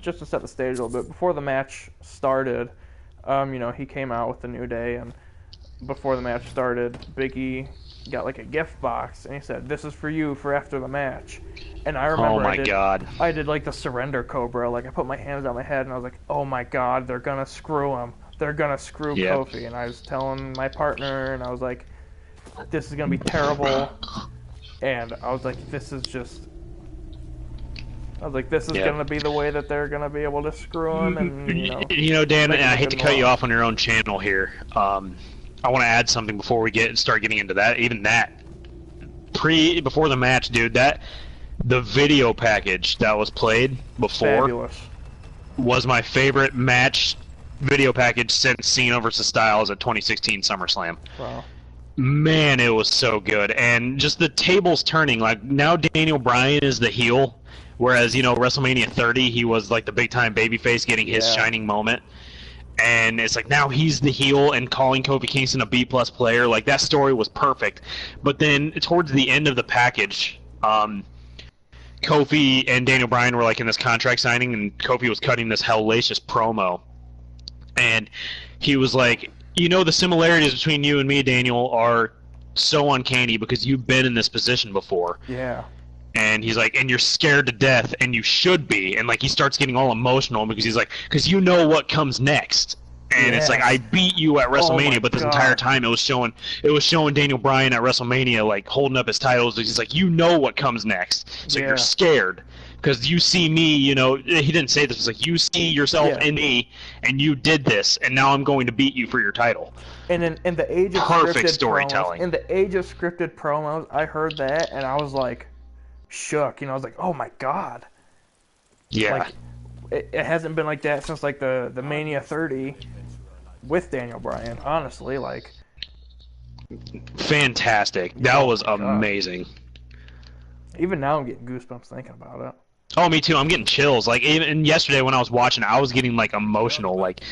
just to set the stage a little bit, before the match started, you know, he came out with the New Day, and before the match started, Big E got like a gift box, and he said, "This is for you for after the match." And I remember, oh my God, I did like the surrender cobra, like I put my hands on my head, and I was like, "Oh my God, they're gonna screw him. They're gonna screw Kofi." And I was telling my partner, and I was like, "This is gonna be terrible." And I was like, "This is just." I was like, this is going to be the way that they're going to be able to screw him. And, you know, Dan, I hate to cut you off on your own channel here. I want to add something before we start getting into that. Even that, before the match, dude, the video package that was played before was my favorite match video package since Cena vs. Styles at 2016 SummerSlam. Wow. Man, it was so good. And just the tables turning. Like, now Daniel Bryan is the heel. Whereas, you know, WrestleMania 30, he was like the big-time babyface getting his shining moment. And it's like now he's the heel and calling Kofi Kingston a B-plus player. Like, that story was perfect. But then towards the end of the package, Kofi and Daniel Bryan were like in this contract signing, and Kofi was cutting this hellacious promo. And he was like, you know, the similarities between you and me, Daniel, are so uncanny because you've been in this position before. Yeah. And he's like, and you're scared to death, and you should be. And, like, he starts getting all emotional because he's like, because you know what comes next. And it's like, I beat you at WrestleMania, but this entire time it was showing Daniel Bryan at WrestleMania, like, holding up his titles. He's like, you know what comes next. So you're scared. Because you see me, you know, he didn't say this. It's like, you see yourself in me, and you did this, and now I'm going to beat you for your title. And in the age of perfect scripted storytelling. In the age of scripted promos, I heard that, and I was like, shook. You know, I was like, oh my God. Yeah. Like, it hasn't been like that since like the Mania 30 with Daniel Bryan. Honestly, like. Fantastic. That was amazing. Even now, I'm getting goosebumps thinking about it. Oh, me too. I'm getting chills. Like, even yesterday when I was watching, I was getting like emotional. Like,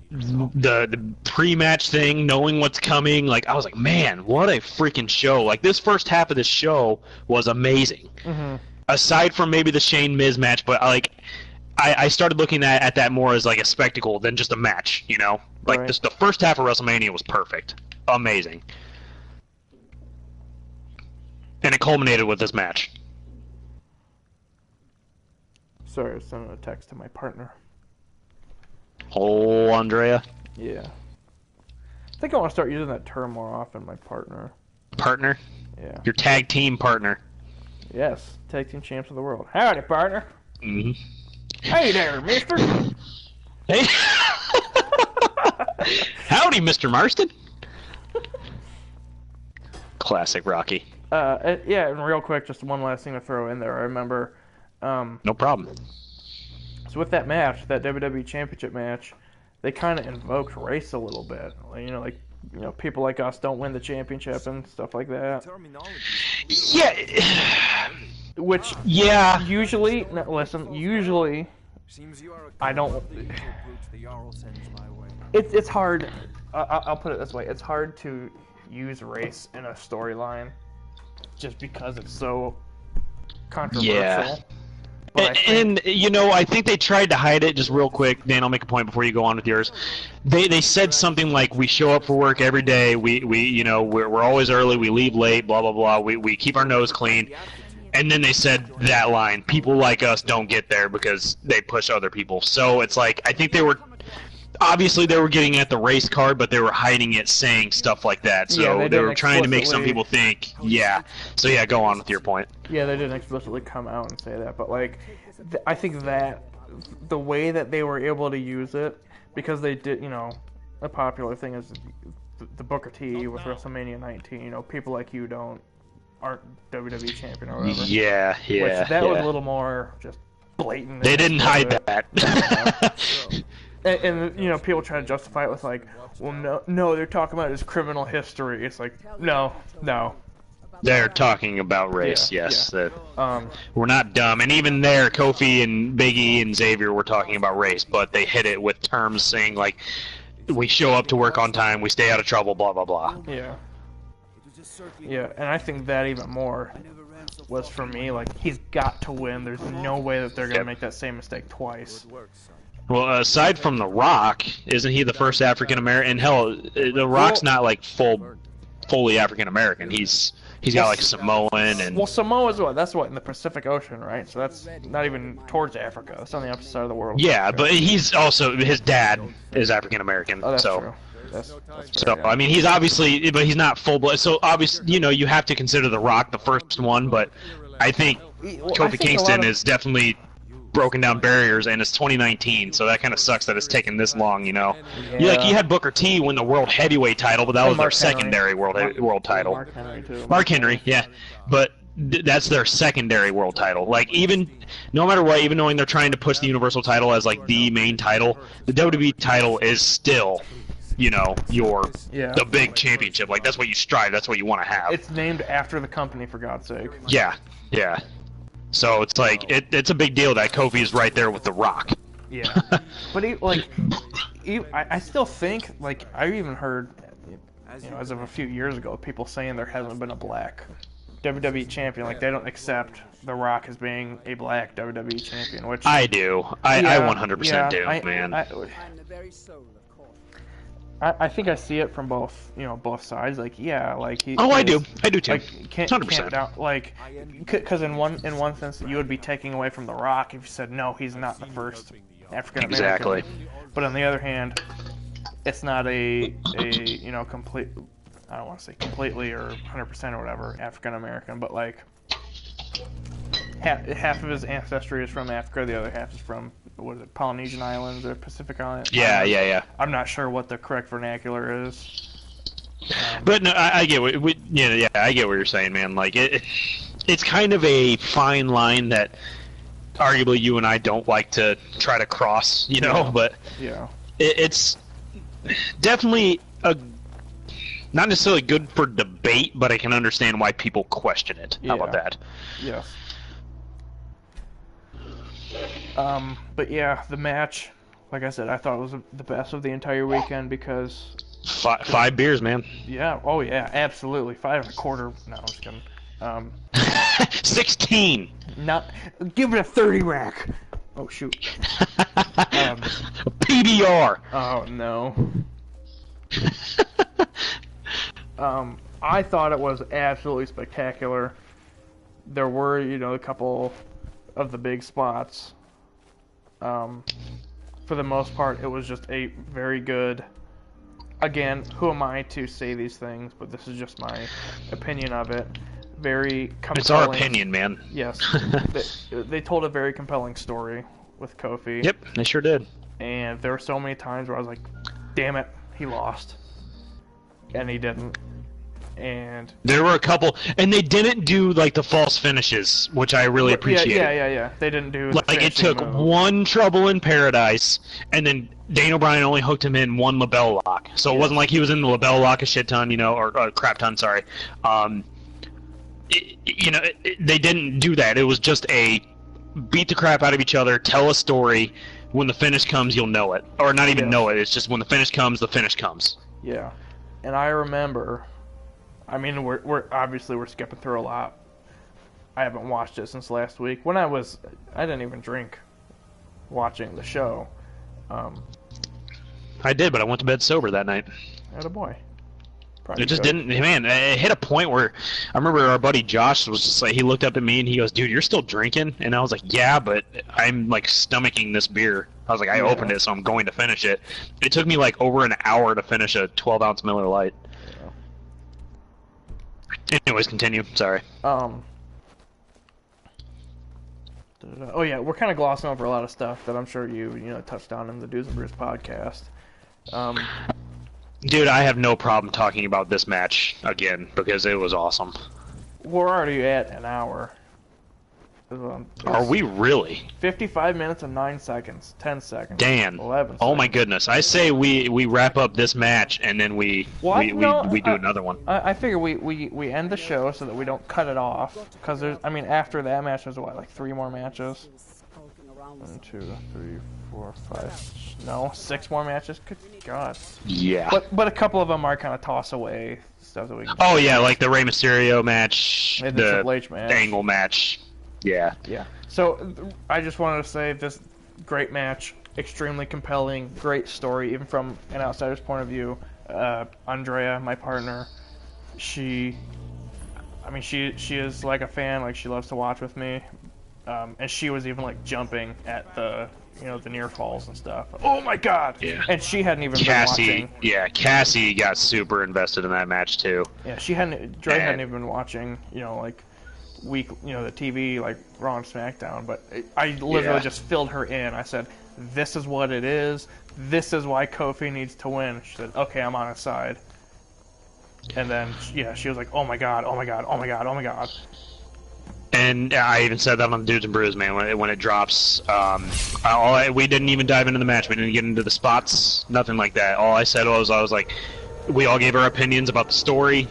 the pre-match thing, knowing what's coming, like, I was like, man, what a freaking show. Like, this first half of this show was amazing. Mm-hmm. Aside from maybe the Shane Miz match, but like, I started looking at that more as like a spectacle than just a match, you know? Like, the first half of WrestleMania was perfect. Amazing. And it culminated with this match. Sorry, I was sending a text to my partner. Oh, Andrea. Yeah. I think I want to start using that term more often, my partner. Partner? Yeah. Your tag team partner. Yes, tag team champs of the world. Howdy, partner. Mm-hmm. Hey there, mister. Hey. Howdy, Mr. Marston. Classic Rocky. Yeah, and real quick, just one last thing to throw in there. I remember... no problem. So with that match, that WWE Championship match, they kind of invoked race a little bit. You know, people like us don't win the championship and stuff like that. Yeah. Which, usually, I don't... It's hard, I'll put it this way, it's hard to use race in a storyline just because it's so controversial. Yeah. And you know, I think they tried to hide it. Just real quick, Dan, I'll make a point before you go on with yours. They said something like, "We show up for work every day. We you know, we're always early. We leave late. Blah blah blah. We keep our nose clean." And then they said that line, "People like us don't get there because they push other people." So it's like, I think they were obviously they were getting at the race card, but they were hiding it, saying stuff like that. So Yeah, they were trying to make some people think, yeah. So yeah, go on with your point. Yeah, they didn't explicitly come out and say that, but like, I think that the way that they were able to use it, because they did, a popular thing is the Booker T with WrestleMania 19. People like you aren't WWE champion or whatever. Yeah. Which that was a little more just blatant. They didn't hide that. And people try to justify it with like, well, no, they're talking about his criminal history. It's like, no. They're talking about race, yes. Yeah. We're not dumb. And even there, Kofi and Big E and Xavier were talking about race, but they hit it with terms saying, like, we show up to work on time, we stay out of trouble, blah, blah, blah. Yeah. Yeah, and I think that even more was for me, like, he's got to win. There's no way that they're going to make that same mistake twice. Well, aside from The Rock, isn't he the first African-American? Hell, The Rock's not, like, fully African-American. He's got like Samoan and... Well, Samoa's that's in the Pacific Ocean, right? So that's not even towards Africa. That's on the opposite side of the world. Yeah, but he's also... His dad is African-American. Oh, that's so. True. That's so, I mean, he's obviously... But he's not full-blood. So, obviously, you have to consider The Rock the first one, but I think Kofi Kingston is definitely broken down barriers, and it's 2019, so that kind of sucks that it's taken this long, Yeah. You had Booker T win the World Heavyweight title, but that was their secondary world title. Mark Henry, too. Mark Henry, yeah. But that's their secondary world title. Like, even, no matter what, even knowing they're trying to push the Universal title as, like, the main title, the WWE title is still, the big championship. Like, that's what you strive, that's what you want to have. It's named after the company, for God's sake. Yeah. So it's like it's a big deal that Kofi is right there with The Rock. Yeah, but I still think, like, I even heard, as of a few years ago, people saying there hasn't been a black WWE champion. Like, they don't accept The Rock as being a black WWE champion. Which I do. I 100% do, man. I think I see it from both sides. Like, yeah, like he. Oh, I do too. Like, 100%. Like, because in one sense, you would be taking away from The Rock if you said no, he's not the first African American. Exactly. But on the other hand, it's not a complete. I don't want to say completely or 100% or whatever African American, but like half of his ancestry is from Africa, the other half is from Polynesian Islands or Pacific Islands? Yeah. I'm not sure what the correct vernacular is. But no, I get what I get what you're saying, man. Like it's kind of a fine line that arguably you and I don't like to try to cross, but it's definitely not necessarily good for debate, but I can understand why people question it. How about that? Yes. But yeah, the match, like I said, I thought it was the best of the entire weekend because... Five beers, man. Yeah, oh yeah, absolutely. 5 1/4. No, I'm just kidding. 16! Give it a 30 rack! Oh, shoot. PBR! Oh, no. I thought it was absolutely spectacular. There were, a couple of the big spots. For the most part, it was just a very good... Again, who am I to say these things, but this is just my opinion of it. Very compelling... It's our opinion, man. Yes. They told a very compelling story with Kofi. Yep, they sure did. And there were so many times where I was like, damn it, he lost. And he didn't. And there were a couple, and they didn't do like the false finishes, which I really appreciate. Yeah. They didn't do like it took one Trouble in Paradise, and then Daniel Bryan only hooked him in one label lock, so it wasn't like he was in the label lock a shit ton, or a crap ton. Sorry, they didn't do that. It was just a beat the crap out of each other, tell a story. When the finish comes, you'll know it, or not even know it. It's just when the finish comes, the finish comes. Yeah, and I remember. I mean, we're obviously skipping through a lot. I haven't watched it since last week. I didn't even drink watching the show. I did, but I went to bed sober that night. Attaboy. It just didn't, man, it hit a point where I remember our buddy Josh was just like, he looked up at me and he goes, dude, you're still drinking? And I was like, yeah, but I'm like stomaching this beer. I was like, I opened it, so I'm going to finish it. It took me like over an hour to finish a 12-ounce Miller Lite. Yeah. Anyways, continue. Sorry. Oh yeah, we're kind of glossing over a lot of stuff that I'm sure you touched on in the Dudes N Brews podcast. Dude, I have no problem talking about this match again because it was awesome. We're already at an hour. Are we really? 55 minutes and 9 seconds, 10 seconds, Dan. 11 seconds. Oh my goodness! I say we wrap up this match and then we do another one. I figure we end the show so that we don't cut it off because after that match there's like 3 more matches. 1, 2, 3, 4, 5. No, 6 more matches. Good God. Yeah. But a couple of them are kind of toss away stuff that we can. Oh yeah, like the Rey Mysterio match, and the Triple H match. Angle match. Yeah. Yeah. So I just wanted to say this great match, extremely compelling, great story, even from an outsider's point of view. Andrea, my partner, she is like a fan, like she loves to watch with me, and she was even like jumping at the near falls and stuff. Oh my God! Yeah. And she hadn't even been watching. Yeah, Cassie got super invested in that match too. Yeah, hadn't even been watching. The TV, like Raw and SmackDown, but I literally just filled her in. I said, this is what it is. This is why Kofi needs to win. She said, okay, I'm on his side. And then, she was like, oh my God, oh my God, oh my God, oh my God. And I even said that on Dudes N Brews, man, when it drops. We didn't even dive into the match. We didn't get into the spots, nothing like that. All I said was, I was like, we all gave our opinions about the story,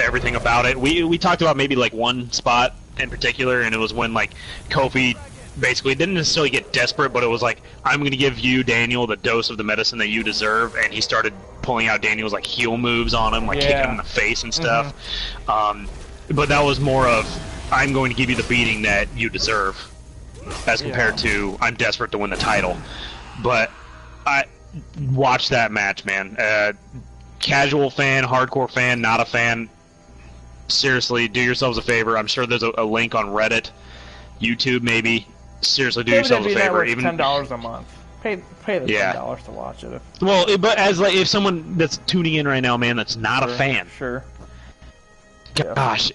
everything about it. We talked about maybe like one spot in particular, and it was when like Kofi basically didn't necessarily get desperate, but it was like, I'm going to give you, Daniel, the dose of the medicine that you deserve, and he started pulling out Daniel's like heel moves on him, like kicking him in the face and stuff. But that was more of, I'm going to give you the beating that you deserve, as compared to I'm desperate to win the title. But I watched that match, man. Casual fan, hardcore fan, not a fan. Seriously, do yourselves a favor. I'm sure there's a link on Reddit, YouTube, maybe. Seriously, do yourselves a favor. Even $10 a month. Pay the $10 to watch it. Well, but as like if someone that's tuning in right now, man, that's not a fan. Sure. Gosh,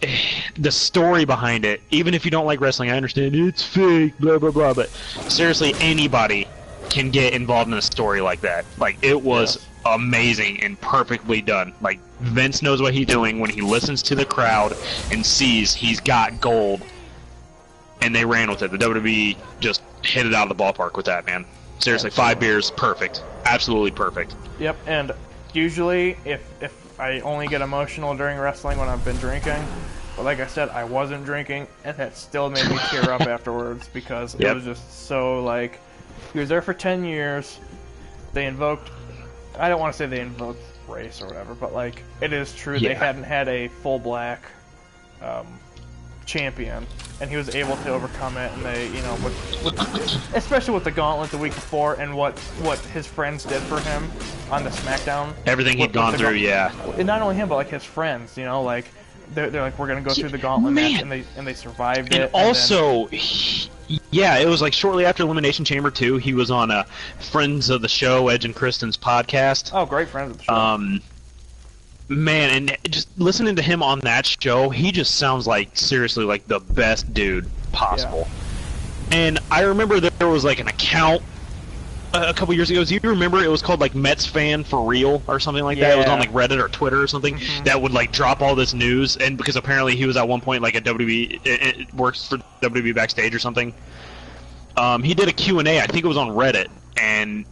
the story behind it. Even if you don't like wrestling, I understand it's fake, blah blah blah. But seriously, anybody can get involved in a story like that. Like, it was amazing and perfectly done. Like, Vince knows what he's doing when he listens to the crowd and sees he's got gold, and they ran with it. The WWE just hit it out of the ballpark with that, man. Seriously, 5 beers, perfect. Absolutely perfect. Yep, and usually if I only get emotional during wrestling when I've been drinking, but like I said, I wasn't drinking, and that still made me tear up afterwards because it was just so, like, he was there for 10 years. They invoked, I don't want to say they invoked race or whatever, but like, it is true they hadn't had a full black champion, and he was able to overcome it, and they, especially with the gauntlet the week before, and what his friends did for him on the SmackDown. Everything he'd gone through, And not only him, but like his friends, like, they're like, we're gonna go through the gauntlet match, and they survived it. And also, it was like shortly after Elimination Chamber 2, he was on Friends of the Show, Edge and Kristen's podcast. Oh, great friends of the show. Man, and just listening to him on that show, he just sounds like, seriously, like the best dude possible. Yeah. And I remember there was like an account a couple years ago. Do you remember it was called like Mets Fan for Real or something like that? It was on like Reddit or Twitter or something that would like drop all this news, and because apparently he was at one point like a WWE, it works for WWE backstage or something. He did a Q&A, I think it was on Reddit, and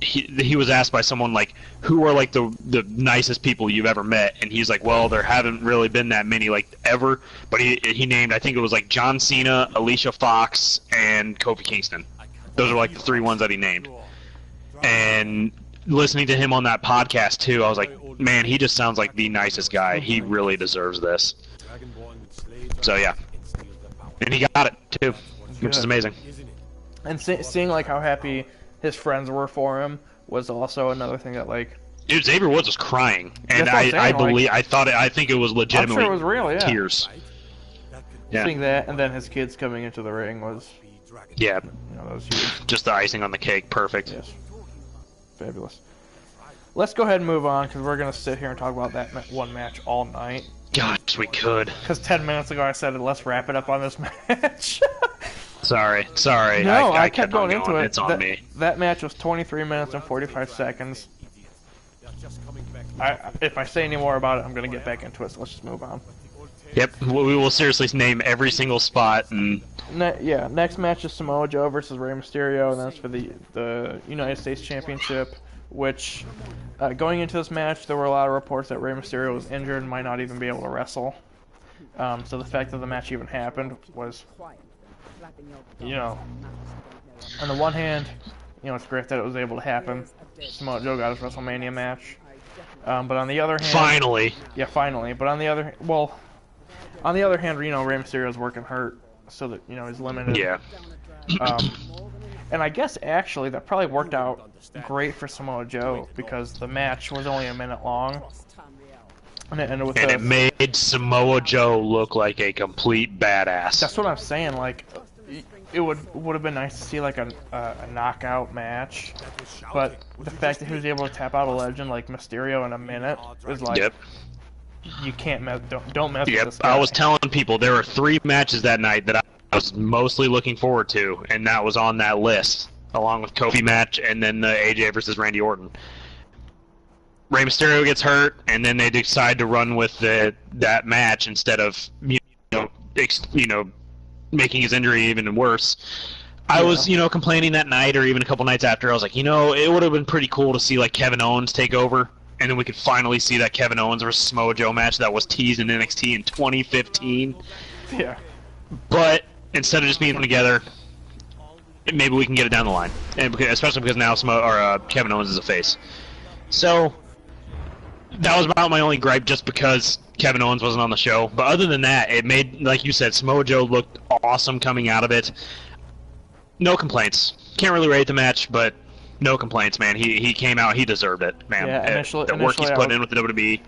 he was asked by someone like, who are like the nicest people you've ever met, and he's like, well, there haven't really been that many like ever, but he named, I think it was like John Cena, Alicia Fox, and Kofi Kingston. Those are like the 3 ones that he named. And listening to him on that podcast too, I was like, man, he just sounds like the nicest guy. He really deserves this. So yeah, and he got it too, which is amazing. And seeing like how happy his friends were for him was also another thing that, like, dude, Xavier Woods was crying, and I think it was legitimately I'm sure it was real, tears. Yeah. Seeing that, and then his kids coming into the ring was Yeah. You know, that was huge. Just the icing on the cake. Perfect. Yes. Fabulous. Let's go ahead and move on, because we're going to sit here and talk about that one match all night. Gosh, we could. Because 10 minutes ago I said, let's wrap it up on this match. Sorry. No, I kept going into it. It's on me. That match was 23 minutes and 45 seconds. If I say any more about it, I'm going to get back into it, so let's just move on. Yep, we will seriously name every single spot. And next match is Samoa Joe versus Rey Mysterio, and that's for the United States Championship, which, going into this match, there were a lot of reports that Rey Mysterio was injured and might not even be able to wrestle. So the fact that the match even happened was, you know, on the one hand, you know, it's great that it was able to happen. Samoa Joe got his WrestleMania match. But on the other hand... Finally! Yeah, finally. But on the other hand, you know, Rey Mysterio's working hurt, so that, you know, he's limited. Yeah. And I guess, actually, that probably worked out great for Samoa Joe, because the match was only a minute long. And it ended with it made Samoa Joe look like a complete badass. That's what I'm saying, like... It would have been nice to see like a knockout match, but the fact that he was able to tap out a legend like Mysterio in a minute is like, yep. You can't don't mess with this guy. I was telling people there were 3 matches that night that I was mostly looking forward to, and that was on that list, along with Kofi match and then the AJ versus Randy Orton. Rey Mysterio gets hurt, and then they decide to run with that match instead of making his injury even worse. I was, complaining that night or even a couple nights after. I was like, it would have been pretty cool to see like Kevin Owens take over, and then we could finally see that Kevin Owens versus Samoa Joe match that was teased in NXT in 2015. Yeah. But instead of just being together, maybe we can get it down the line, and especially because now Kevin Owens is a face. So that was about my only gripe, just because Kevin Owens wasn't on the show. But other than that, it made, like you said, Samoa Joe looked awesome coming out of it. No complaints. Can't really rate the match, but no complaints, man. He came out, he deserved it, man. Yeah, the work he's put in with the WWE.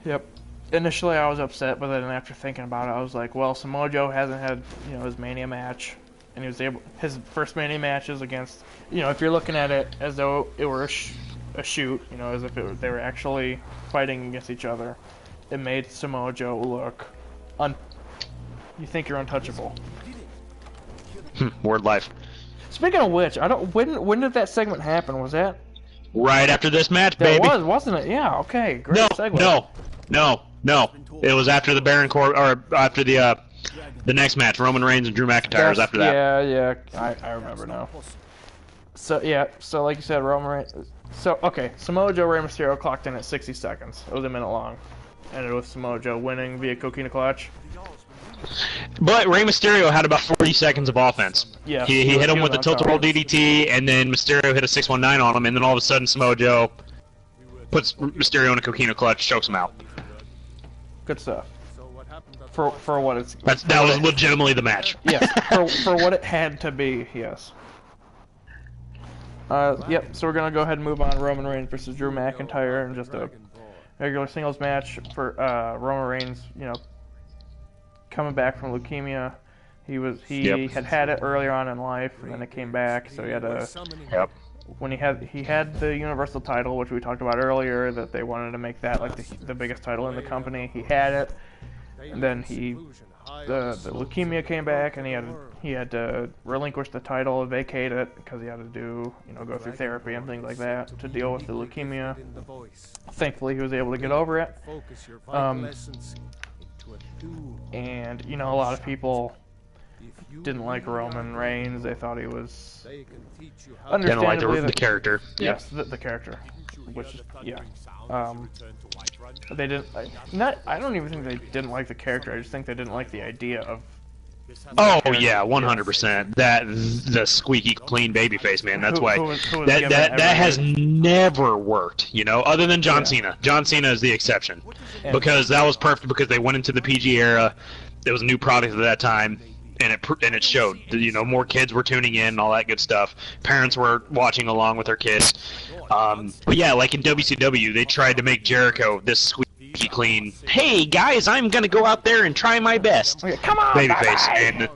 Yep. Initially, I was upset, but then after thinking about it, I was like, well, Samoa Joe hasn't had, his Mania match, and he was his first Mania match is against, if you're looking at it as though it were a shoot, as if they were actually fighting against each other. It made Samoa Joe look you think you're untouchable. Word life. Speaking of which, when did that segment happen? Was that right after this match, baby? That wasn't it? Yeah, okay. Great segue. No. It was after the Baron Corbin, or after the next match, Roman Reigns and Drew McIntyre was after that. Yeah, I remember now. So like you said, Roman Reigns. So, okay, Samoa Joe, Rey Mysterio clocked in at 60 seconds. It was a minute long. Ended with Samoa Joe winning via Coquina Clutch. But Rey Mysterio had about 40 seconds of offense. Yeah, he hit him with the tilt-a-roll DDT, and then Mysterio hit a 619 on him, and then all of a sudden Samoa Joe puts Mysterio in a Coquina Clutch, chokes him out. Good stuff. For what it's... That was legitimately the match. Yes, for what it had to be, yes. Yep, so we're going to go ahead and move on. Roman Reigns versus Drew McIntyre, and just a regular singles match for Roman Reigns, coming back from leukemia. He had it earlier on in life, and then it came back, so he had a... Yep. When he had the Universal title, which we talked about earlier, that they wanted to make that like the biggest title in the company. He had it, and then the leukemia came back, and he had to relinquish the title, vacate it, because he had to do, go through therapy and things like that to deal with the leukemia. Thankfully, he was able to get over it. And, a lot of people didn't like Roman Reigns. They thought he was understandably... Didn't like the character. Yes, the character. Which, yeah. They didn't... I don't even think they didn't like the character. I just think they didn't like the idea of... Oh, yeah, 100%. The squeaky clean babyface, man. That's why... That has never worked, other than John Cena. John Cena is the exception. Because that was perfect, because they went into the PG era. It was a new product at that time. And it showed. More kids were tuning in and all that good stuff. Parents were watching along with their kids. But yeah, like in WCW, they tried to make Jericho this squeaky clean, hey guys, I'm gonna go out there and try my best. Come on, babyface. And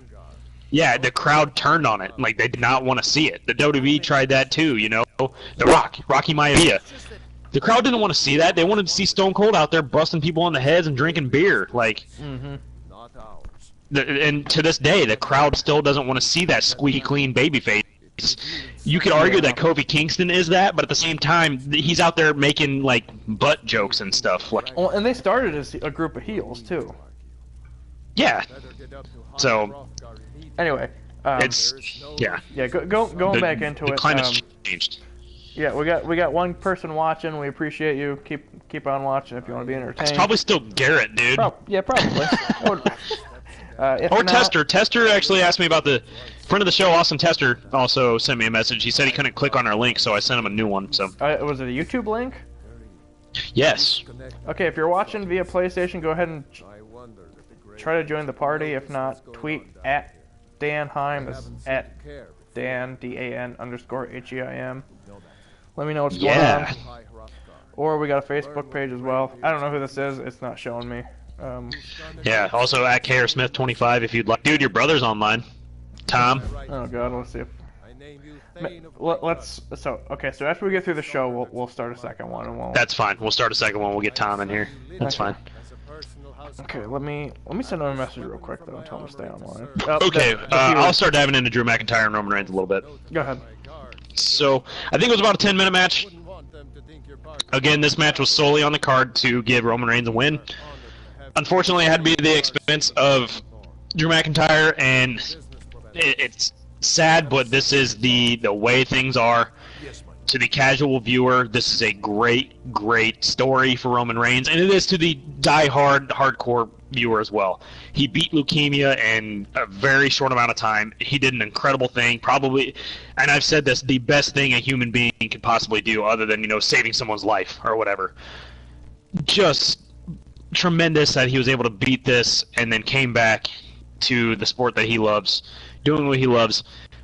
Yeah, the crowd turned on it. Like, they did not want to see it. The WWE tried that too, you know. The Rocky Maivia. The crowd didn't want to see that. They wanted to see Stone Cold out there busting people on the heads and drinking beer. Like, and to this day, the crowd still doesn't want to see that squeaky clean babyface. You could argue that Kofi Kingston is that, but at the same time, he's out there making, like, butt jokes and stuff. Like, well, and they started as a group of heels, too. Yeah. So, anyway, it's going back into it. The climate's changed. Yeah, we got one person watching. We appreciate you. Keep on watching if you want to be entertained. It's probably still Garrett, dude. Yeah, probably. Or Tester. Tester actually asked me about the friend of the show, Austin Tester, also sent me a message. He said he couldn't click on our link, so I sent him a new one. So was it a YouTube link? Yes. Okay, if you're watching via PlayStation, go ahead and try to join the party. If not, tweet at Dan Heim. That's at Dan DAN_HEIM. Let me know what's going on. Or we got a Facebook page as well. I don't know who this is. It's not showing me. Yeah. Also at KRSmith25 if you'd like. Dude, your brother's online. Tom. Oh God, let's see. So after we get through the show, we'll start a second one, and we'll. That's fine. We'll start a second one. We'll get Tom in here. That's fine. Okay, let me send him a message real quick though and tell him to stay online. Okay, I'll start diving into Drew McIntyre and Roman Reigns a little bit. Go ahead. So I think it was about a 10-minute match. Again, this match was solely on the card to give Roman Reigns a win. Unfortunately, it had to be at the expense of Drew McIntyre, and it's sad, but this is the way things are. To the casual viewer, this is a great story for Roman Reigns, and it is to the die-hard, hardcore viewer as well. He beat leukemia in a very short amount of time. He did an incredible thing, probably, and I've said this, the best thing a human being could possibly do other than, saving someone's life or whatever. Just tremendous that he was able to beat this and then came back to the sport that he loves, doing what he loves.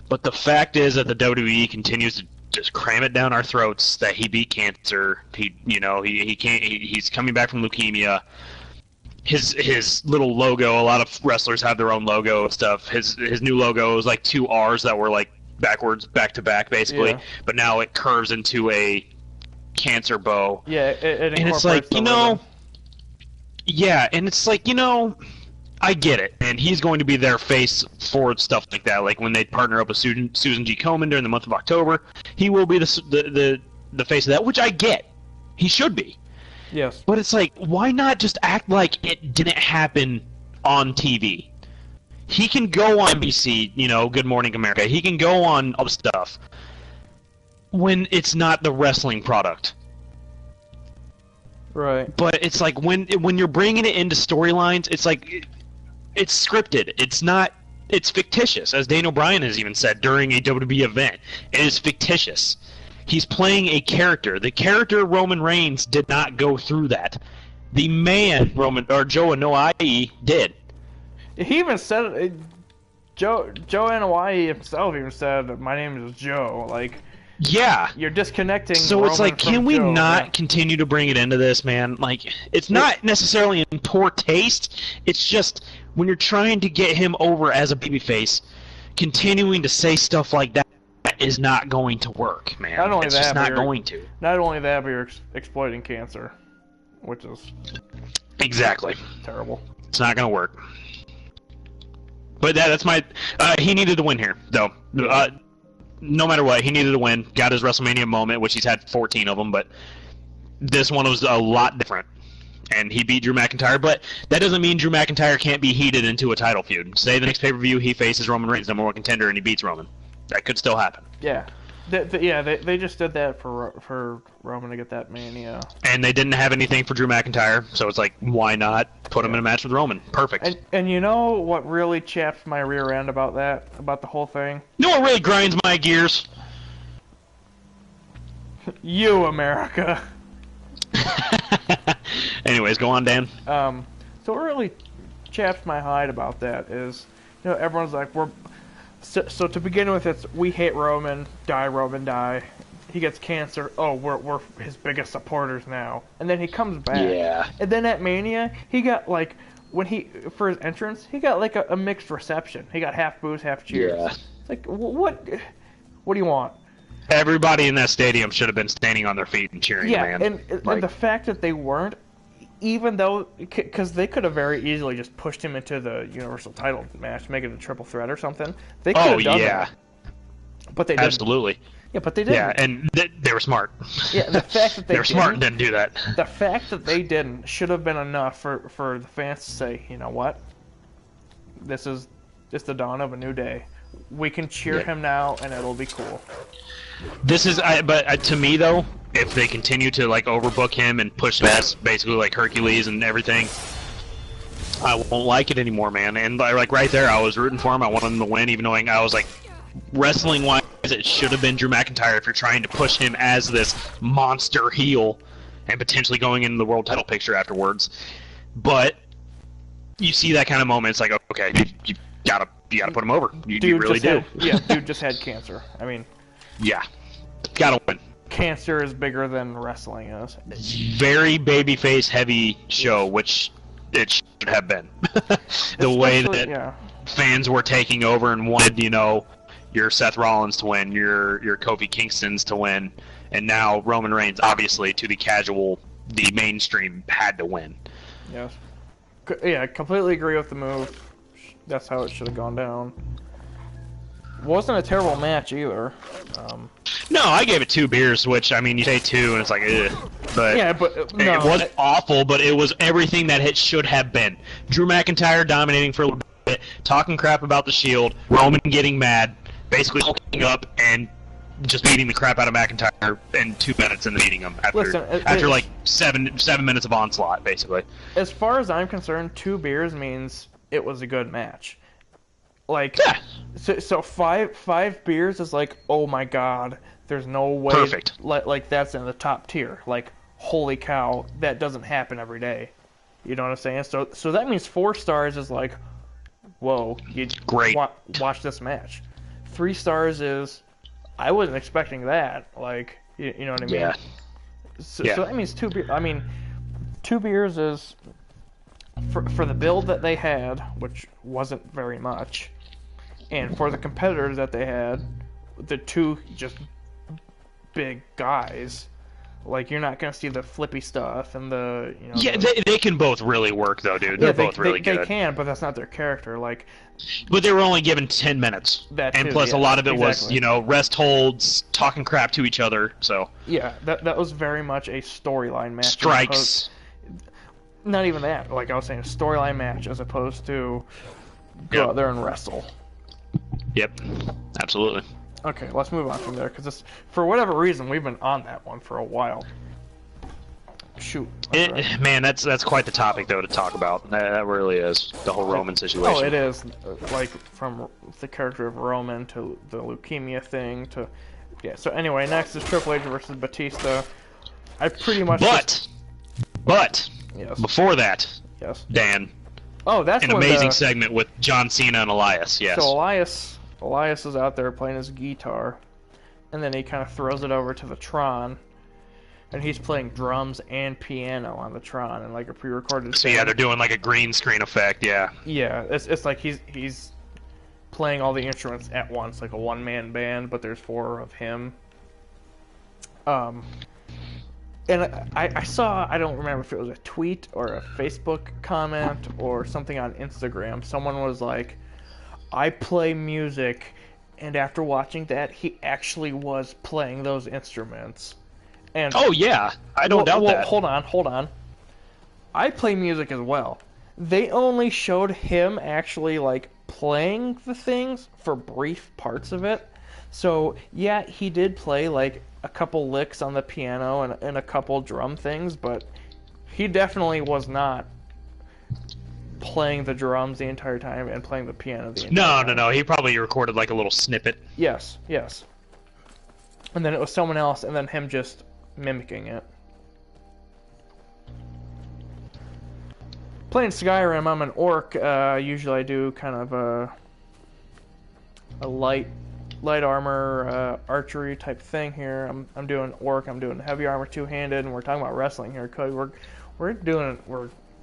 But the fact is that the WWE continues to just cram it down our throats that he beat cancer. He's coming back from leukemia. His little logo, a lot of wrestlers have their own logo and stuff. His new logo was like two R's that were like backwards, back to back, basically. Yeah. But now it curves into a cancer bow. Yeah, it and it's like, yeah, and it's like, I get it, and he's going to be their face for stuff like that. Like when they partner up with Susan G. Komen during the month of October, he will be the face of that, which I get. He should be. Yes. But it's like, why not just act like it didn't happen on TV? He can go on NBC, Good Morning America. He can go on other stuff when it's not the wrestling product. Right. But it's like when you're bringing it into storylines, it's like it's scripted. It's not. It's fictitious, as Daniel Bryan has even said during a WWE event. It is fictitious. He's playing a character. The character Roman Reigns did not go through that. The man Joe Anoa'i did. He even said it. Joe Anoa'i himself even said, "My name is Joe." Like. Yeah. You're disconnecting. So Roman it's like, can we not continue to bring it into this, man? Like, it's not necessarily in poor taste. It's just when you're trying to get him over as a babyface, continuing to say stuff like that is not going to work, man. Not only it's that, just not going to. Not only that, but you're exploiting cancer, which is exactly terrible. It's not going to work. But that's my. He needed to win here, though. No matter what, he needed to win. Got his WrestleMania moment, which he's had 14 of them, but this one was a lot different. And he beat Drew McIntyre, but that doesn't mean Drew McIntyre can't be heated into a title feud. Say the next pay-per-view he faces Roman Reigns, number one contender, and he beats Roman. That could still happen. Yeah. They just did that for Roman to get that Mania. And they didn't have anything for Drew McIntyre, so it's like, why not put him in a match with Roman? Perfect. And you know what really chaps my rear end about the whole thing? You know what really grinds my gears? You, America. Anyways, go on, Dan. So what really chaps my hide about that is, everyone's like, So to begin with, it's we hate Roman, die. He gets cancer. Oh, we're his biggest supporters now. And then he comes back. Yeah. And then at Mania, he got like when for his entrance, he got like a mixed reception. He got half boos, half cheers. Yeah. It's like, what do you want? Everybody in that stadium should have been standing on their feet and cheering, man. And the fact that they weren't, even though, because they could have very easily just pushed him into the Universal title match, make it a triple threat or something. They could have done that. But they didn't. Absolutely. Yeah, but they didn't. Yeah, and they were smart. Yeah, the fact that they were smart and didn't do that. The fact that they didn't should have been enough for the fans to say, you know what? This is the dawn of a new day. We can cheer him now, and it'll be cool. This is, but to me though, if they continue to like overbook him and push him as basically like Hercules and everything, I won't like it anymore, man. And like right there, I was rooting for him. I wanted him to win, even knowing I was like, wrestling-wise, it should have been Drew McIntyre if you're trying to push him as this monster heel and potentially going into the world title picture afterwards. But you see that kind of moment, it's like, okay, you gotta put him over. You really do. Dude just had cancer. I mean, yeah, gotta win. Cancer is bigger than wrestling is. Very babyface heavy show, which it should have been. The way that fans were taking over and wanted, your Seth Rollins to win, your Kofi Kingston's to win, and now Roman Reigns, obviously, to the casual, the mainstream, had to win. Yes. Yeah, I completely agree with the move. That's how it should have gone down. Wasn't a terrible match either. No, I gave it 2 beers, which, I mean, you say 2, and it's like, ugh. But yeah, but no, it wasn't awful, but it was everything that it should have been. Drew McIntyre dominating for a little bit, talking crap about the Shield, Roman getting mad, basically hulking up and just beating the crap out of McIntyre in 2 minutes and then beating him after like 7 minutes of onslaught, basically. As far as I'm concerned, 2 beers means it was a good match. Like, yeah. So five beers is like, oh my god, there's no way. Perfect. Like that's in the top tier. Like, holy cow, that doesn't happen every day. You know what I'm saying? So that means 4 stars is like, whoa, you great. Watch this match. 3 stars is, I wasn't expecting that. Like, you know what I mean? Yeah. So that means 2 beers. I mean, 2 beers is for the build that they had, which wasn't very much, and for the competitors that they had, the 2 just big guys. Like, you're not gonna see the flippy stuff and the Yeah, they can both really work though, dude. They're both really good. They can, but that's not their character. Like, but they were only given 10 minutes, and plus a lot of it was rest holds, talking crap to each other. So yeah, that was very much a storyline match. Strikes. Not even that. Like I was saying, a storyline match as opposed to go out there and wrestle. Yep, absolutely. Okay, let's move on from there, because for whatever reason, we've been on that one for a while. Shoot. Man, that's quite the topic, though, to talk about. That really is, the whole Roman situation. Oh, it is. Like, from the character of Roman to the leukemia thing to... Yeah, so anyway, next is Triple H versus Batista. I pretty much... But, yes. Before that, yes. Dan, oh, that's an amazing segment with John Cena and Elias, yes. So Elias is out there playing his guitar, and then he kind of throws it over to the Tron, and he's playing drums and piano on the Tron in like a pre-recorded. So yeah, they're doing like a green screen effect, yeah. Yeah, it's like he's playing all the instruments at once, like a one-man band, but there's 4 of him. And I saw, I don't remember if it was a tweet or a Facebook comment or something on Instagram. Someone was like, I play music, and after watching that, he actually was playing those instruments. And oh yeah, I don't doubt that. Hold on. I play music as well. They only showed him actually like playing the things for brief parts of it. So yeah, he did play like a couple licks on the piano and a couple drum things, but he definitely was not playing the drums the entire time and playing the piano the entire time. No. He probably recorded like a little snippet. Yes. And then it was someone else, and then him just mimicking it. Playing Skyrim, I'm an orc. Usually I do kind of a light armor archery type thing here. I'm doing orc. I'm doing heavy armor 2-handed, and we're talking about wrestling here, Cody. We're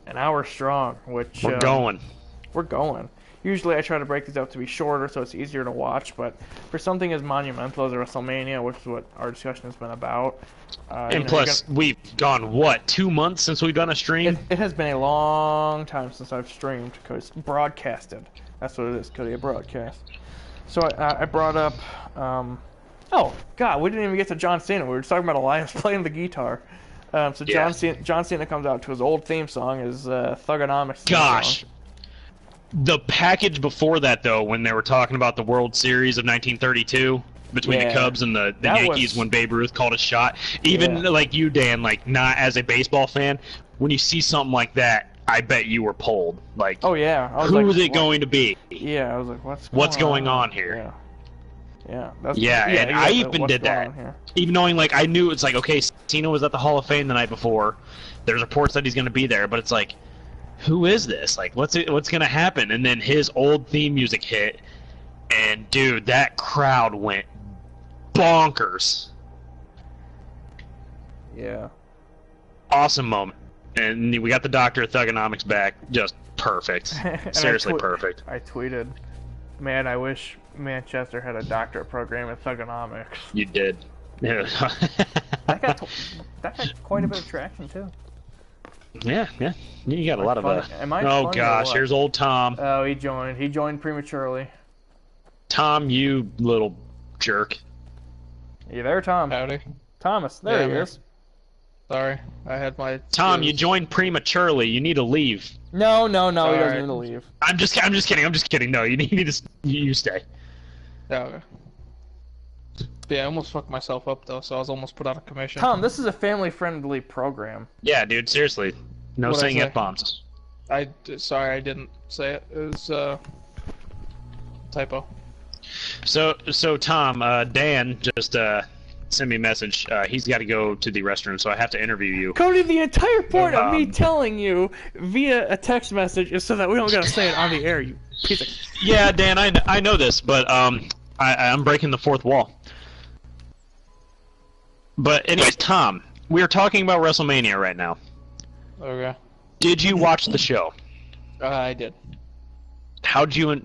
an hour strong, which We're going. We're going. Usually I try to break these up to be shorter so it's easier to watch, but for something as monumental as WrestleMania, which is what our discussion has been about. And plus, we've gone, what, 2 months since we've done a stream? It has been a long time since I've streamed, because broadcasted. That's what it is, Kody, a broadcast. So I brought up, oh, God, we didn't even get to John Cena. We were talking about Elias playing the guitar. So Yeah. John Cena comes out to his old theme song, his Thugonomics theme Gosh. song. The package before that, though, when they were talking about the World Series of 1932 between the Cubs and the Yankees when Babe Ruth called a shot, even like you, Dan, like not as a baseball fan, when you see something like that, I bet you were pulled. Like, oh yeah, I was who like, is it going to be? Yeah, I was like, what's going on here? Yeah, and I even did that, even knowing like I knew it's like, okay, Cena was at the Hall of Fame the night before. There's reports that he's going to be there, but it's like, who is this? Like, what's going to happen? And then his old theme music hit, and dude, that crowd went bonkers. Yeah. Awesome moment. And we got the Doctor of Thugonomics back. Just perfect. Seriously perfect. I tweeted, man, I wish Manchester had a doctorate program in Thugonomics. You did. Yeah. that got quite a bit of traction, too. Yeah. You got a lot of oh gosh, here's old Tom. Oh, he joined prematurely. Tom, you little jerk. You there, Tom? Howdy. Thomas, there he is. Sorry, I had my... Tom, you joined prematurely. You need to leave. No, he doesn't need to leave. I'm just kidding. No, you need to you stay. Okay. Yeah, I almost fucked myself up, though, so I was almost put out of commission. Tom, this is a family-friendly program. Yeah, dude, seriously. No What'd saying I say? F-bombs. Sorry, I didn't say it. It was, typo. So Tom, Dan just sent me a message. He's got to go to the restroom, so I have to interview you. Cody, the entire point of me telling you via a text message is so that we don't gotta say it on the air, you piece of... Yeah, Dan, I know this, but I'm breaking the fourth wall. But anyways, Tom, we are talking about WrestleMania right now. Okay. Did you watch the show? I did. How'd you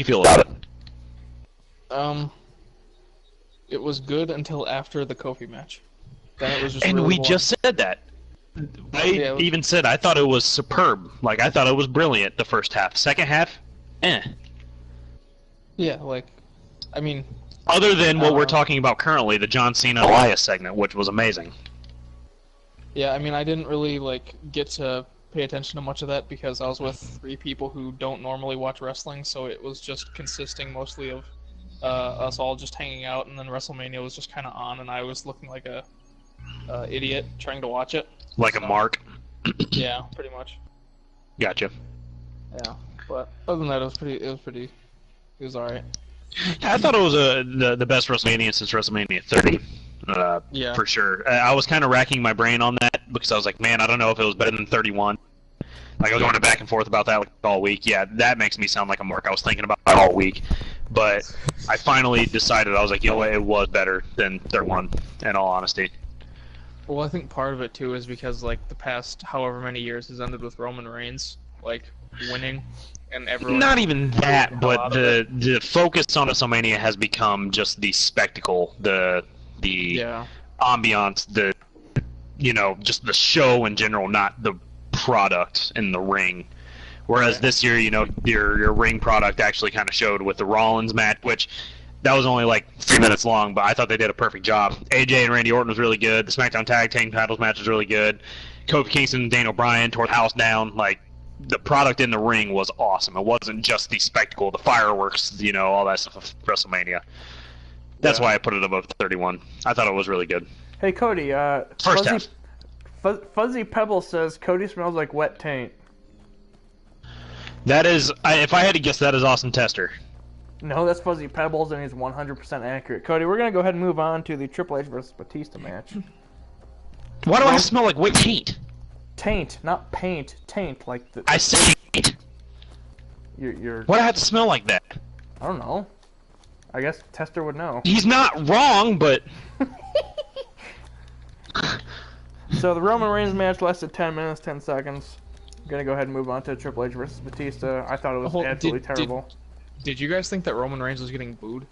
feel about it? It was good until after the Kofi match. Then it was just and really we boring. just said that. I even said I thought it was superb. Like, I thought it was brilliant the first half. Second half, Yeah, like, I mean... Other than what we're talking about currently, the John Cena Elias segment, which was amazing. Yeah, I mean, I didn't really, like, get to pay attention to much of that because I was with 3 people who don't normally watch wrestling, so it was just consisting mostly of us all just hanging out, and then WrestleMania was just kind of on, and I was looking like a idiot trying to watch it. Like a mark. Yeah, pretty much. Gotcha. Yeah, but other than that, it was alright. I thought it was the best WrestleMania since WrestleMania 30. Yeah. For sure. I was kind of racking my brain on that because I was like, man, I don't know if it was better than 31. Like, I was going back and forth about that all week. Yeah, that makes me sound like a mark. I was thinking about it all week. But I finally decided, I was like, you know what, it was better than 31, in all honesty. Well, I think part of it, too, is because, like, the past however many years has ended with Roman Reigns, like, winning, and everyone... Not even that, but the focus on WrestleMania has become just the spectacle, the ambiance, just the show in general, not the product in the ring. Whereas this year, your ring product actually kind of showed with the Rollins match, which that was only like 3 minutes long, but I thought they did a perfect job. AJ and Randy Orton was really good. The SmackDown Tag Team Titles match was really good. Kofi Kingston and Daniel Bryan tore the house down. Like, the product in the ring was awesome. It wasn't just the spectacle, the fireworks, all that stuff of WrestleMania. That's why I put it above 31. I thought it was really good. Hey, Cody, First half. Fuzzy Pebble says Cody smells like wet taint. That is, if I had to guess, that is Austin Tester. No, that's Fuzzy Pebbles, and he's 100% accurate. Cody, we're going to go ahead and move on to the Triple H versus Batista match. Why do I smell like wet taint? Taint, not paint. Taint, like the... I said taint. You're... Why do I have to smell like that? I don't know. I guess Tester would know. He's not wrong, but... So the Roman Reigns match lasted 10 minutes, 10 seconds. gonna go ahead and move on to Triple H versus Batista. I thought it was absolutely terrible. Did you guys think that Roman Reigns was getting booed?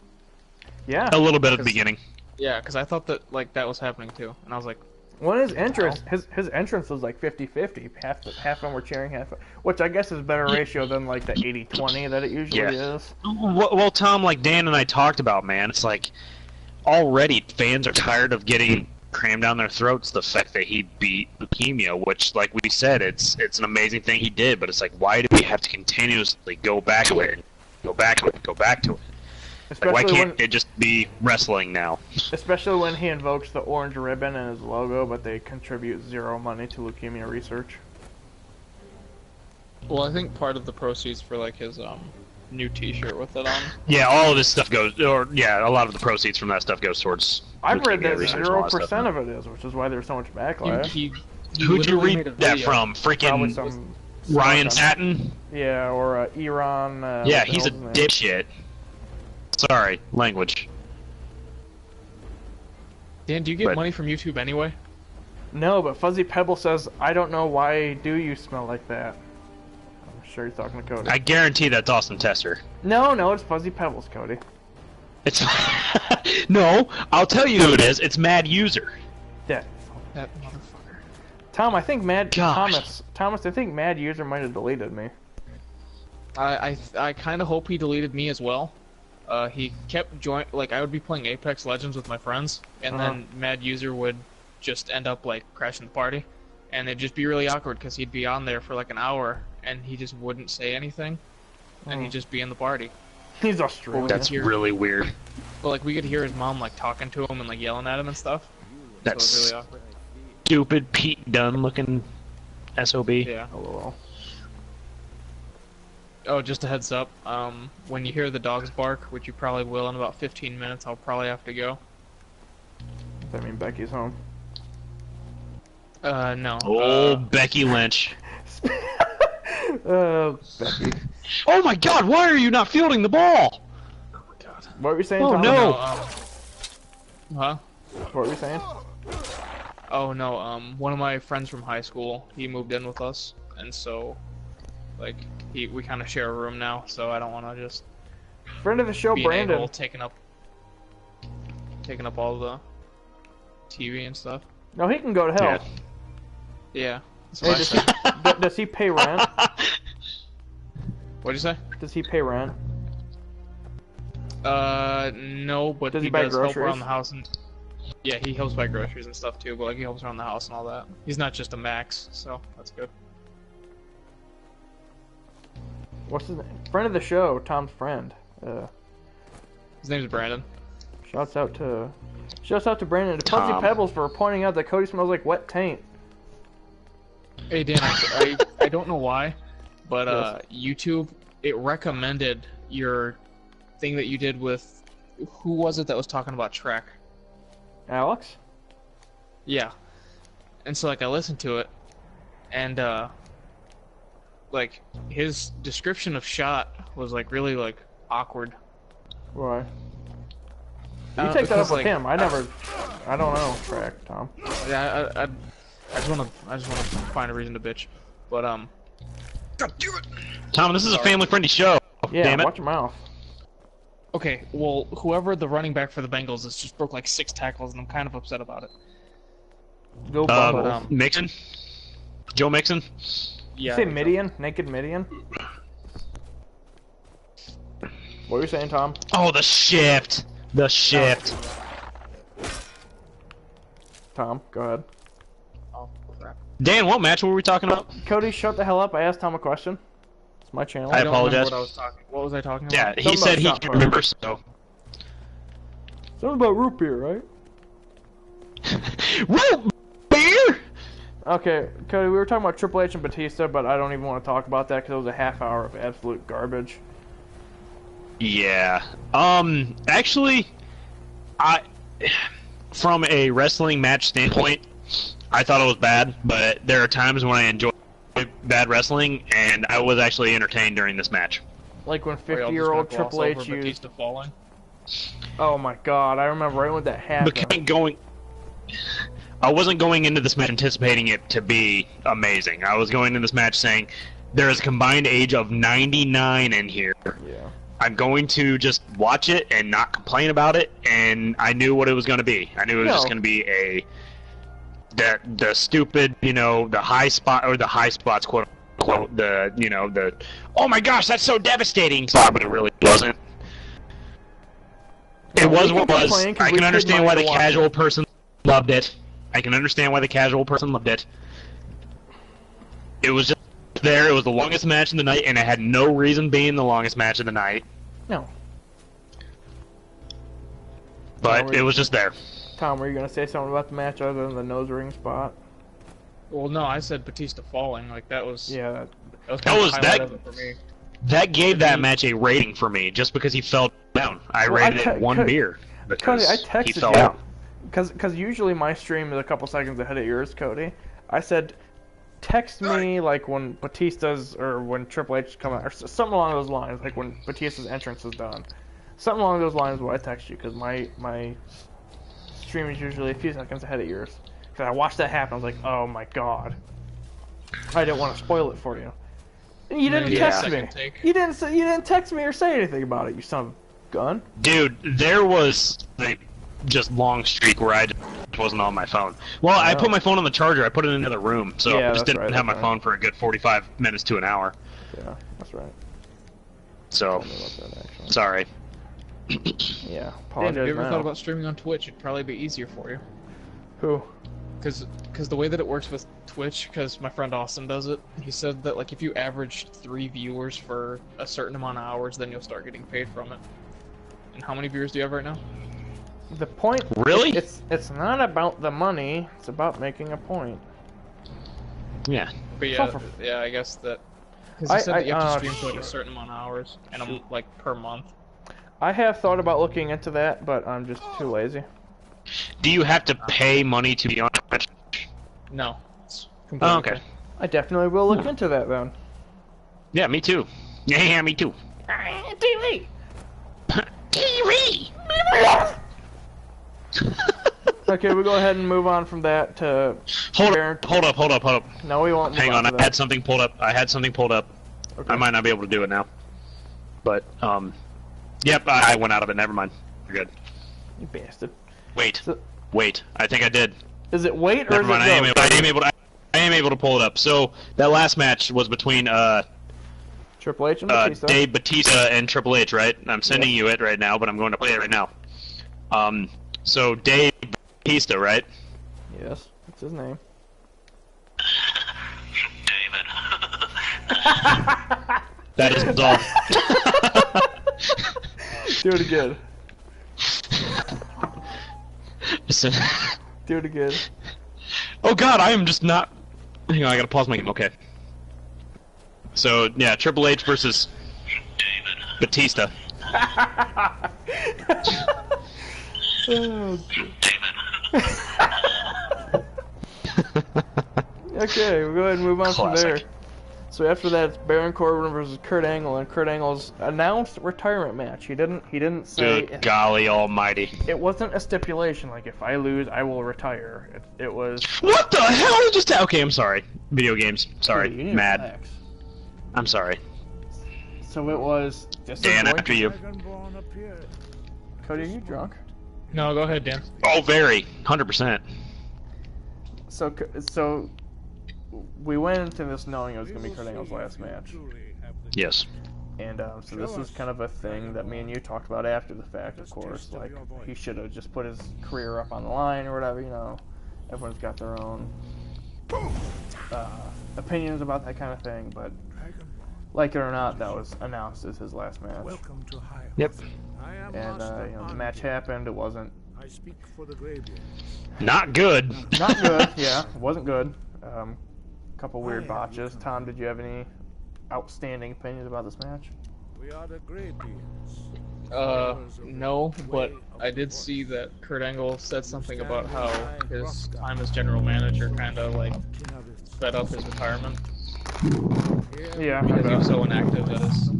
Yeah. A little bit at the beginning. Yeah, because I thought that that was happening too, and I was like, Well, his entrance, his entrance was like 50-50. Half of them were cheering, which I guess is a better ratio than like the 80-20 that it usually is. Well, Tom, like Dan and I talked about, man, it's like already fans are tired of getting crammed down their throats the fact that he beat leukemia, which, like we said, it's an amazing thing he did, but it's like, why do we have to continuously go back to it, go back to it, go back to it? Like, why can't it just be wrestling now? Especially when he invokes the orange ribbon in his logo, but they contribute zero money to leukemia research. well, I think part of the proceeds for like his new T-shirt with it on. Yeah, all of this stuff goes, a lot of the proceeds from that stuff goes towards. I've read that research and all that 0% stuff. of it is, which is why there's so much backlash. Who'd you literally read made a that video. from? Probably Freaking some Ryan Satin? Yeah, or Iran. Yeah, what the he's a hell's his name? dipshit. Sorry, language. Dan, do you get But- money from YouTube anyway? No, but Fuzzy Pebble says, I don't know why do you smell like that. I'm sure he's talking to Cody. I guarantee that's Austin Tester. No, it's Fuzzy Pebbles, Cody. It's no, I'll tell you who it is. It's Mad User. That That motherfucker. Tom, I think Gosh. Thomas, I think Mad User might have deleted me. I kind of hope he deleted me as well. He kept I would be playing Apex Legends with my friends, and then Mad User would just end up like crashing the party, and it'd just be really awkward because he'd be on there for like an hour and he just wouldn't say anything, and he'd just be in the party. He's Australian. That's really weird. But like we could hear his mom like talking to him and like yelling at him and stuff. That's So it was really awkward. stupid Pete Dunne looking SOB. Yeah. LOL. Oh, just a heads up. When you hear the dogs bark, which you probably will in about 15 minutes, I'll probably have to go. Does that mean Becky's home? No. Oh, Becky Lynch. Becky. Oh my God! Why are you not fielding the ball? Oh my God. What were you saying, Oh, Tom? no. Huh? What were you saying? Oh no. One of my friends from high school, he moved in with us, and so, like, we kind of share a room now. So I don't want to just Friend of the show, be an Brandon. a-hole taking up all the TV and stuff. No, he can go to hell. Yeah. That's Hey, what I said. does he pay rent? What'd you say? Does he pay rent? No, but Does he he buy does help groceries? around the house and. Yeah, he helps buy groceries and stuff too, but like he helps around the house and all that. He's not just a max, so that's good. What's his name? Friend of the show, Tom's friend. His name's Brandon. Shouts out to Brandon and Fuzzy Tom. Pebbles for pointing out that Cody smells like wet taint. Hey Dan, I don't know why, but YouTube, it recommended your thing that you did with, who was it that was talking about Shrek? Alex? Yeah. And so like I listened to it, and like his description of shot was like really like awkward. Why? You take that up because, with like, him. I don't know track, Tom. Yeah, I just wanna find a reason to bitch, but Tom, this is a family-friendly show. Yeah, Damn it. watch your mouth. okay. Well, whoever the running back for the Bengals is just broke like 6 tackles, and I'm kind of upset about it. Go Bungles. Mixon? Joe Mixon? Yeah. You say I think so. Midian? Naked Midian? What were you saying, Tom? Oh, the shift. The shift. Tom, go ahead. Oh crap. Dan, what match were we talking about? Cody, shut the hell up. I asked Tom a question. It's my channel. I don't remember apologize. What was I talking Yeah, about? he Something said about he shot can put. remember, so. Something about root beer, right? Root beer? Okay, Cody, we were talking about Triple H and Batista, but I don't even want to talk about that because it was a half hour of absolute garbage. Yeah. Actually, from a wrestling match standpoint, I thought it was bad, but there are times when I enjoy bad wrestling, and I was actually entertained during this match. Like when Are y'all just 50-year-old gonna gloss Triple H over used... Batista falling? Oh my god, I remember right when that happened. But going... I wasn't going into this match anticipating it to be amazing. I was going into this match saying there is a combined age of 99 in here. Yeah. I'm going to just watch it and not complain about it, and I knew what it was going to be. I knew it was just going to be the stupid, the high spot, or the high spots, quote unquote, the oh my gosh, that's so devastating, but it really wasn't. It was what it was. I can understand why the casual person loved it. I can understand why the casual person loved it. It was just there. It was the longest match of the night, and it had no reason being the longest match of the night. No. But it was just there. Tom, were you going to say something about the match other than the nose ring spot? Well, no, I said Batista falling. Like, that was... Yeah. That was the highlight of it for me. That gave that match a rating for me, just because he fell down. I rated it one beer, because Cody, I texted he fell down. Because usually my stream is a couple seconds ahead of yours, Cody. I said, text me like when Batista's, or when Triple H come out, or something along those lines, like when Batista's entrance is done. Something along those lines where I text you, because my stream is usually a few seconds ahead of yours. Because I watched that happen, I was like, oh my god. I didn't want to spoil it for you. And you didn't text me. You didn't text me or say anything about it, you son of a gun. Dude, there was just long streak where I just wasn't on my phone. Well, I put my phone on the charger. I put it in another room, so I just didn't have my phone for a good 45 minutes to an hour. Yeah, that's right. So, sorry. Yeah, Dan, have you ever thought about streaming on Twitch? It'd probably be easier for you. Who? Because the way that it works with Twitch, because my friend Austin does it, he said that like if you average 3 viewers for a certain amount of hours, then you'll start getting paid from it. And how many viewers do you have right now? The point... Really? It's not about the money, it's about making a point. Yeah. But yeah, I guess that... Because he said that you have to stream for like a certain amount of hours, and like per month. I have thought about looking into that, but I'm just too lazy. Do you have to pay money to be on Twitch? No. It's completely okay. I definitely will look into that then. Yeah, me too. Yeah, me too. TV! TV! Okay, we'll go ahead and move on from that to... Hold up. No, we won't move Hang on, to I had something pulled up. Okay. I might not be able to do it now. But, yep, I went out of it. Never mind. You're good. You bastard. Wait. I think I did. Is it wait or Never is mind. it I am able to pull it up. So, that last match was between, Triple H and Batista. Dave Batista and Triple H, right? I'm sending you it right now, but I'm going to play it right now. So Dave Batista, right? Yes, that's his name. David. That is all. Do it again. Do it again. Oh god, I am just not... Hang on, I gotta pause my game, okay. So, yeah, Triple H versus David Batista. Oh, okay, we'll go ahead and move on from there. So after that, it's Baron Corbin versus Kurt Angle, and Kurt Angle's announced retirement match. He didn't say. Good golly almighty! It wasn't a stipulation like if I lose, I will retire. It was. What the hell just? Okay, I'm sorry. Video games. Sorry, Dude, mad. relax. I'm sorry. So it was. Dan, after you. Cody, are you drunk? No, go ahead, Dan. Oh, very. 100%. So we went into this knowing it was going to be Kurt Angle's last match. Yes. And so this is kind of a thing that me and you talked about after the fact, of course. Like, he should have just put his career up on the line or whatever, you know. Everyone's got their own opinions about that kind of thing, but like it or not, that was announced as his last match. Yep. And the match happened. It wasn't not good. Not good. Yeah, it wasn't good. Couple weird botches. Tom, did you have any outstanding opinions about this match? No, but I did see that Kurt Angle said something about how his time as general manager kind of like sped up his retirement. Yeah, because he was so inactive at his.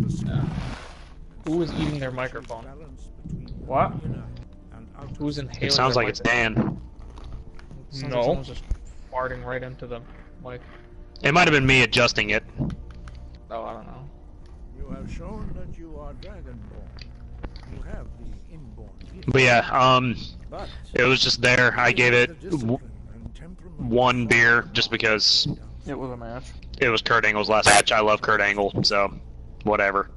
Who was eating their microphone? What? Who's inhaling? It sounds like it's Dan. Sounds No. like someone's just farting right into the mic. It might have been me adjusting it. Oh, I don't know. You have shown that you are dragonborn. You have the inborn gift. But yeah, But it was just there. I gave it the discipline and temperament one beer just because It was a match. it was Kurt Angle's last match. I love Kurt Angle, so whatever.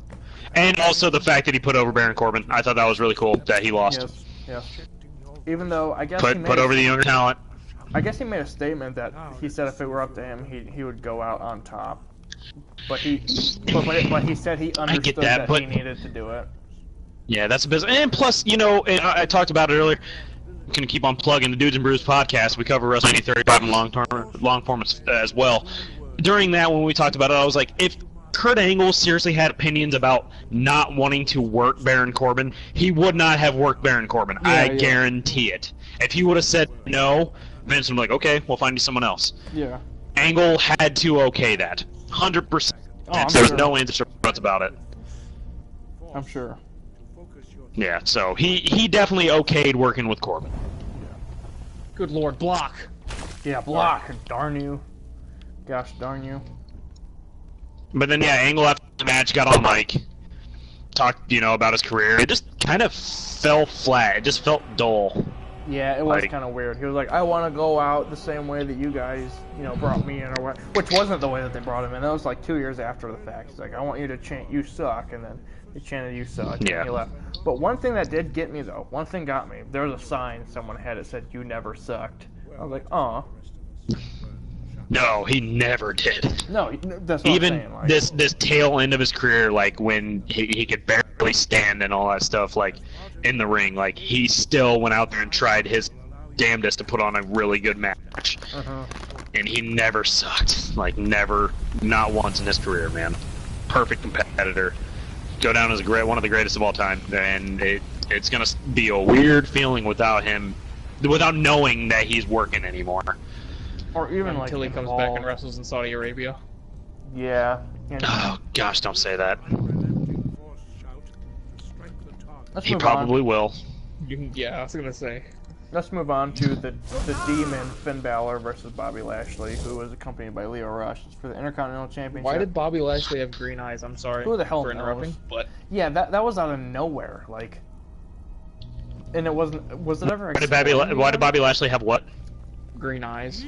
And also the fact that he put over Baron Corbin. I thought that was really cool that he lost. Yes, yes. Even though I guess Put over the younger talent. I guess he made a statement that he said if it were up to him, he would go out on top. But he said he understood that, but- he needed to do it. Yeah, that's a business. And plus, you know, and I talked about it earlier. I'm going to keep on plugging the Dudes N Brews Podcast. We cover WrestleMania 35 in long form as well. During that, when we talked about it, I was like, if Kurt Angle seriously had opinions about not wanting to work Baron Corbin, he would not have worked Baron Corbin. I guarantee it. If he would have said no, Vince would be like, okay, we'll find you someone else. Yeah. Angle had to okay that. 100%. I'm There's sure. no answer about it. I'm sure. Yeah, so he definitely okayed working with Corbin. Good lord, block! Yeah, block. Darn you. Gosh darn you. But then, yeah, Angle after the match got on mic, talked, you know, about his career. It just kind of fell flat. It just felt dull. Yeah, it was Like- kind of weird. He was like, I want to go out the same way that you guys, you know, brought me in, or what? Which wasn't the way that they brought him in. That was like 2 years after the fact. He's like, I want you to chant, you suck, and then they chanted, you suck, and Yeah. he left. But one thing that did get me, though, one thing got me. There was a sign someone had that said, you never sucked. I was like, aw. No, he never did. No, that's what I'm Even saying. Like, this tail end of his career, like when he could barely stand and all that stuff, like in the ring, like he still went out there and tried his damnedest to put on a really good match. And he never sucked. Like never, not once in his career, man. Perfect competitor. Go down as one of the greatest of all time, and it's gonna be a weird feeling without him, without knowing that he's working anymore. or even like Until he comes back and involved. wrestles in Saudi Arabia. Yeah. And Oh gosh, don't say that. let's He move probably on. will. Yeah, I was gonna say. Let's move on to the Demon Finn Balor versus Bobby Lashley, who was accompanied by Leo Rush. It's for the Intercontinental Championship. Why did Bobby Lashley have green eyes? I'm sorry Who the hell for interrupting, knows? but Yeah, that was out of nowhere, like, and it wasn't. Was it ever? Why did Bobby Lashley have what? green eyes.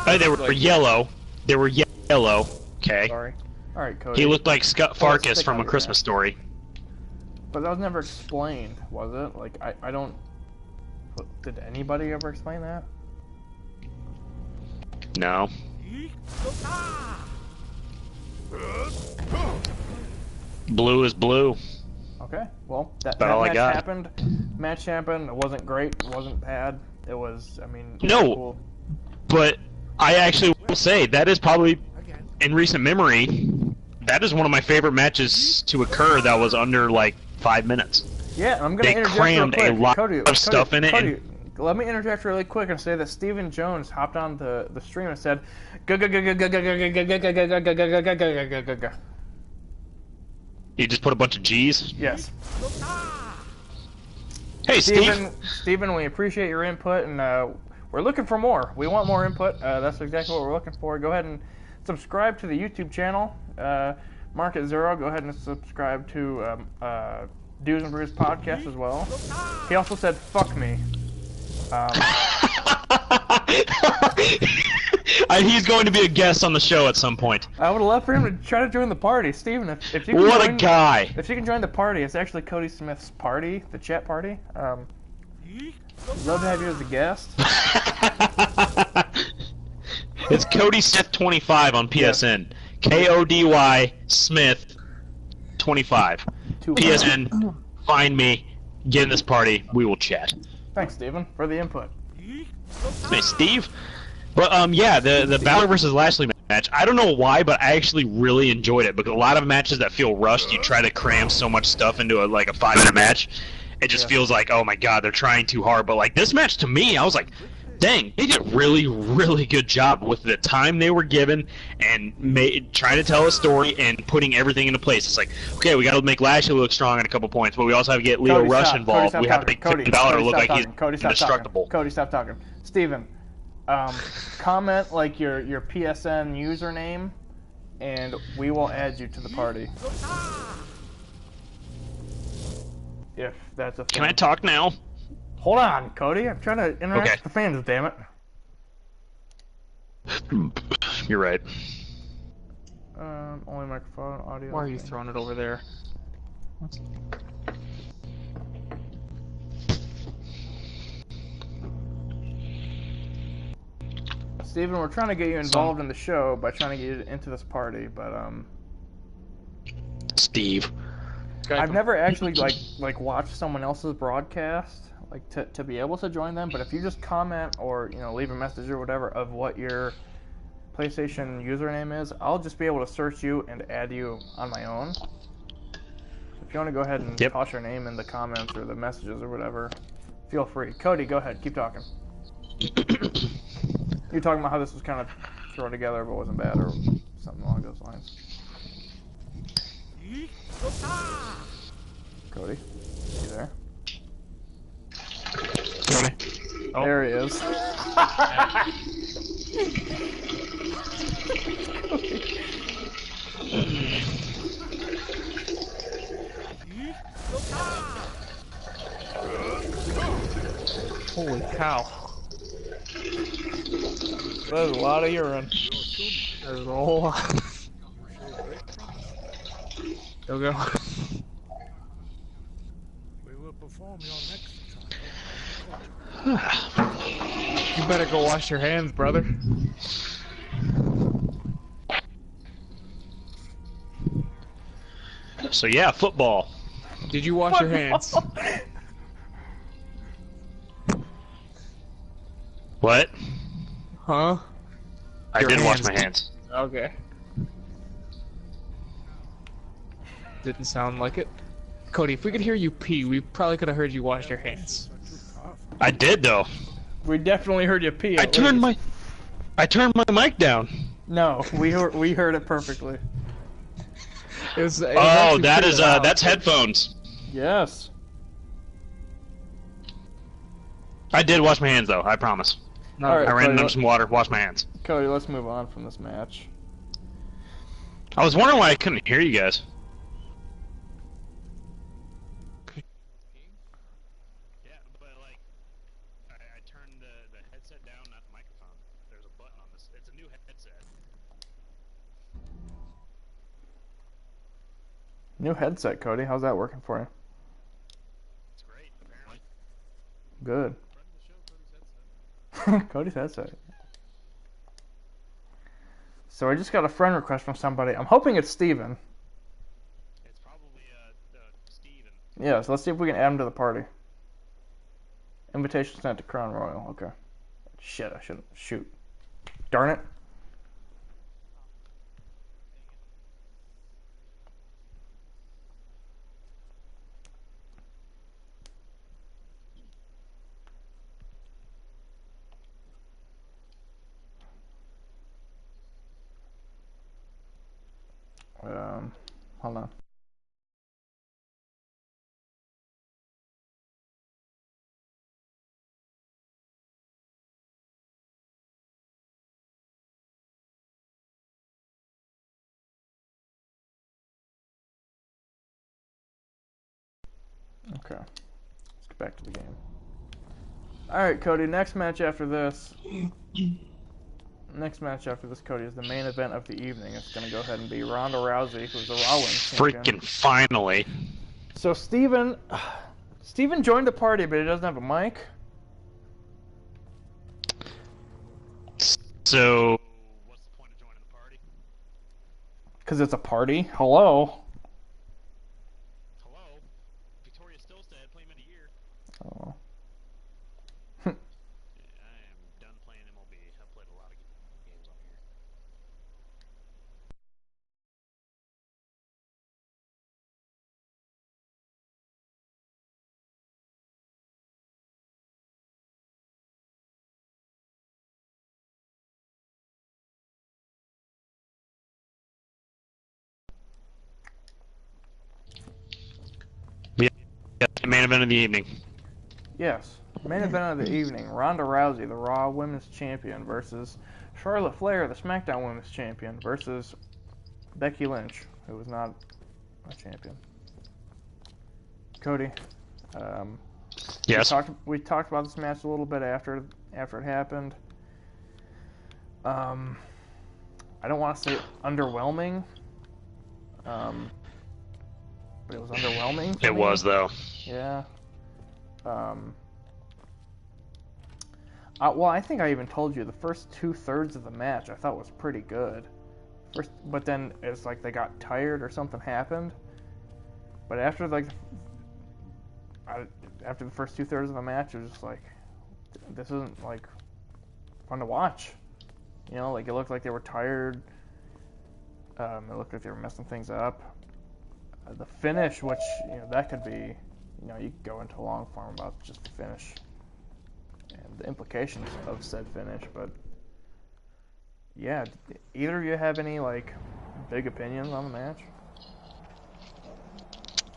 Oh, they were Like- yellow. They were yellow. Okay. Sorry. All right, Cody. He looked like Scott Oh, let's Farkas stick from on A your Christmas Story. But that was never explained, was it? Like, I don't. Did anybody ever explain that? No. Blue is blue. Okay, well, that About all I match got. happened. Match happened. It wasn't great. It wasn't bad. It was. I mean. No. Cool. But I actually will say that is probably, in recent memory, that is one of my favorite matches to occur that was under like 5 minutes. Yeah, I'm gonna They interject crammed real a quick. lot Cody, of stuff in it Cody, let me interject really quick and say that Stephen Jones hopped on the stream and said, You just put a bunch of G's. yes. Hey, Steve. Stephen, we appreciate your input, and we're looking for more. We want more input. That's exactly what we're looking for. Go ahead and subscribe to the YouTube channel. Market Zero, go ahead and subscribe to Dudes N Brews Podcast as well. He also said, fuck me. He's going to be a guest on the show at some point. I would love for him to try to join the party. Steven, if you can What a join, guy. If you can join the party, it's actually Cody Smith's party, the chat party. Love to have you as a guest. It's Kody Smith 25 on PSN. Kody Smith 25. PSN. Find me. Get in this party. We will chat. Thanks, Steven, for the input. Hey, Steve. But yeah, the Balor versus Lashley match. I don't know why, but I actually really enjoyed it because a lot of matches that feel rushed, you try to cram so much stuff into a 5-minute match. It just feels like, oh my god, they're trying too hard. But like this match, to me, I was like, dang, they did a really, really good job with the time they were given and trying to tell a story and putting everything into place. It's like, okay, we got to make Lashley look strong at a couple points, but we also have to get Leo Cody, Rush stop. involved. Cody, We have to make Finn Balor look like he's Cody, stop indestructible. talking. Cody, stop talking. Steven, comment like your PSN username, and we will add you to the party. If that's a thing. Can I talk now? Hold on, Kody. I'm trying to interact with the fans, damn it. You're right. Only microphone, audio. Why are you throwing it over there? Steven, we're trying to get you involved in the show by trying to get you into this party, but Steve. I've never actually like watched someone else's broadcast to be able to join them. But if you just comment or leave a message or whatever of what your PlayStation username is, I'll just be able to search you and add you on my own. So if you want to go ahead and toss your name in the comments or the messages or whatever, feel free. Kody, go ahead, keep talking. You're talking about how this was kind of thrown together but wasn't bad or something along those lines. Kody, you there? Kody. Oh. There he is. Holy cow. That is a lot of urine. There's a whole lot. Go go. We will perform your next You better go wash your hands, brother. So yeah, football. Did you wash your hands? What? Huh? I Your did wash hands. my hands. Okay. Didn't sound like it. Kody, if we could hear you pee, we probably could have heard you wash your hands. I did though. We definitely heard you pee. I turned my mic down. No, we heard it perfectly. It was Oh, actually that pretty is loud. that's headphones. Yes. I did wash my hands though. I promise. No, All right. I ran Kody, into some water. Washed my hands. Kody, let's move on from this match. I was wondering why I couldn't hear you guys. Yeah, but like, I turned the headset down, not the microphone. There's a button on this. It's a new headset. New headset, Kody. How's that working for you? It's great, apparently. Good. Cody's headset. So I just got a friend request from somebody. I'm hoping it's Steven. It's probably Steven. Yeah, so let's see if we can add him to the party. Invitation sent to Crown Royal. Okay. Shit, I shouldn't. Shoot. Darn it. Hold on. Okay. Let's get back to the game. Alright, Kody, next match after this. Next match after this, Kody, is the main event of the evening. It's going to go ahead and be Ronda Rousey, who's a Raw Women's champion. Freaking finally. So Steven joined the party, but he doesn't have a mic. So, what's the point of joining the party? Because it's a party. Hello. Hello? Victoria's still dead. Play him in a year. Oh. I am done playing MLB. I've played a lot of games on here. Yeah, main event of the evening. Yes. Main event of the evening, Ronda Rousey, the Raw Women's Champion, versus Charlotte Flair, the SmackDown Women's Champion, versus Becky Lynch, who was not a champion. Kody, yes. We talked about this match a little bit after it happened. I don't want to say underwhelming, but it was underwhelming. It was, though. Yeah. Well, I think I even told you the first 2/3 of the match I thought was pretty good. But then it's like they got tired or something happened. But after after the first 2/3 of the match, it was just like, this isn't like fun to watch. You know, like it looked like they were tired. It looked like they were messing things up. The finish, which that could be, you could go into long form about just the finish and the implications of said finish, but yeah, either of you have any like big opinions on the match?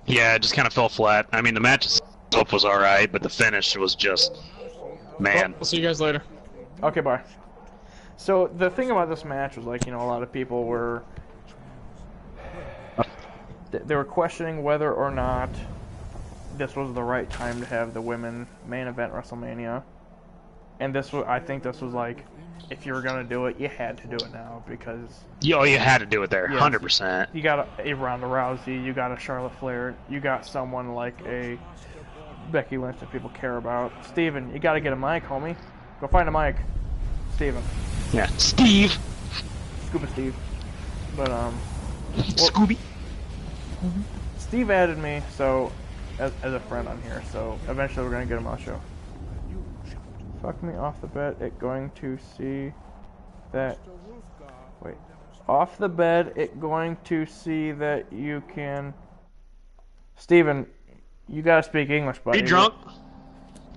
Yeah, it just kind of fell flat. I mean, the match itself was alright, but the finish was just, man. I'll see you guys later. Okay, bye. So the thing about this match was like, a lot of people were questioning whether or not this was the right time to have the women main event WrestleMania. And I think this was like, if you were gonna do it, you had to do it now because You had to do it there, 100%. You got a Ronda Rousey, you got a Charlotte Flair, you got someone like a Becky Lynch that people care about. Steven, you gotta get a mic, homie. Go find a mic. Steven. Yeah, Steve. Scuba Steve. But Scooby. Steve added me as a friend on here, so eventually we're gonna get him on the show. Fuck me off the bed, it going to see that... Wait. Off the bed, it going to see that you can... Steven, you gotta speak English, buddy. Are you drunk?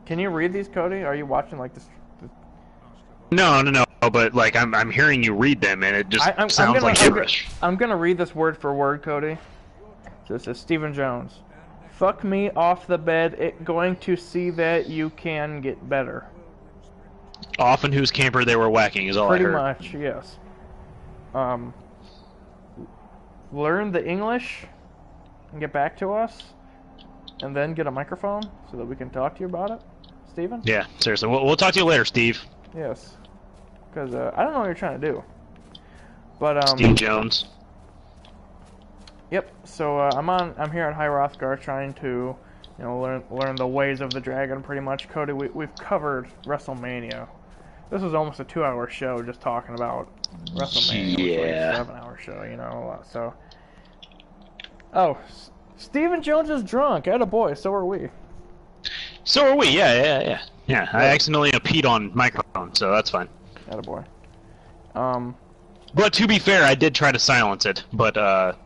Can you read these, Kody? Are you watching like this? No, but like I'm hearing you read them, and it just sounds like gibberish. I'm gonna read this word for word, Kody. So it says, Stephen Jones. Fuck me off the bed, it going to see that you can get better. Off in whose camper they were whacking is all Pretty I heard. much, yes. Learn the English and get back to us, and then get a microphone so that we can talk to you about it, Steven? Yeah, seriously. We'll talk to you later, Steve. Yes. Because I don't know what you're trying to do. But Steve Jones. Yep. So I'm here on High Rothgar trying to, learn the ways of the dragon. Pretty much, Kody. We've covered WrestleMania. This was almost a 2-hour show just talking about WrestleMania. Yeah. It was like a 7-hour show, So. Oh, Stephen Jones is drunk. Attaboy, so are we. So are we. Yeah. I accidentally peed on microphone, so that's fine. Attaboy. But to be fair, I did try to silence it, but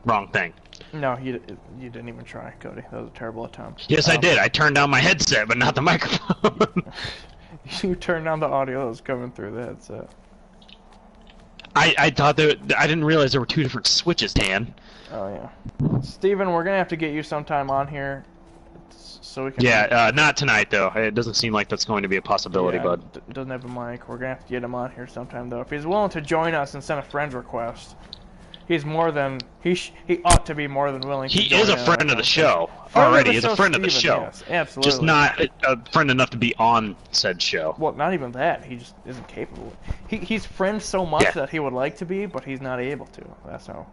wrong thing. No, you didn't even try, Kody. That was a terrible attempt. Yes, I did. I turned down my headset, but not the microphone. You turned down the audio that was coming through the headset. I thought that I didn't realize there were two different switches, Dan. Oh yeah, Steven, we're gonna have to get you sometime on here, so we can. Yeah, not tonight though. It doesn't seem like that's going to be a possibility, bud. Doesn't have a mic. We're gonna have to get him on here sometime though. If he's willing to join us and send a friend request, he ought to be more than willing. He is a friend of the show already. He's a friend of the show. Yes, absolutely. Just not a friend enough to be on said show. Well, not even that. He just isn't capable. He's friend so much that he would like to be, but he's not able to. That's how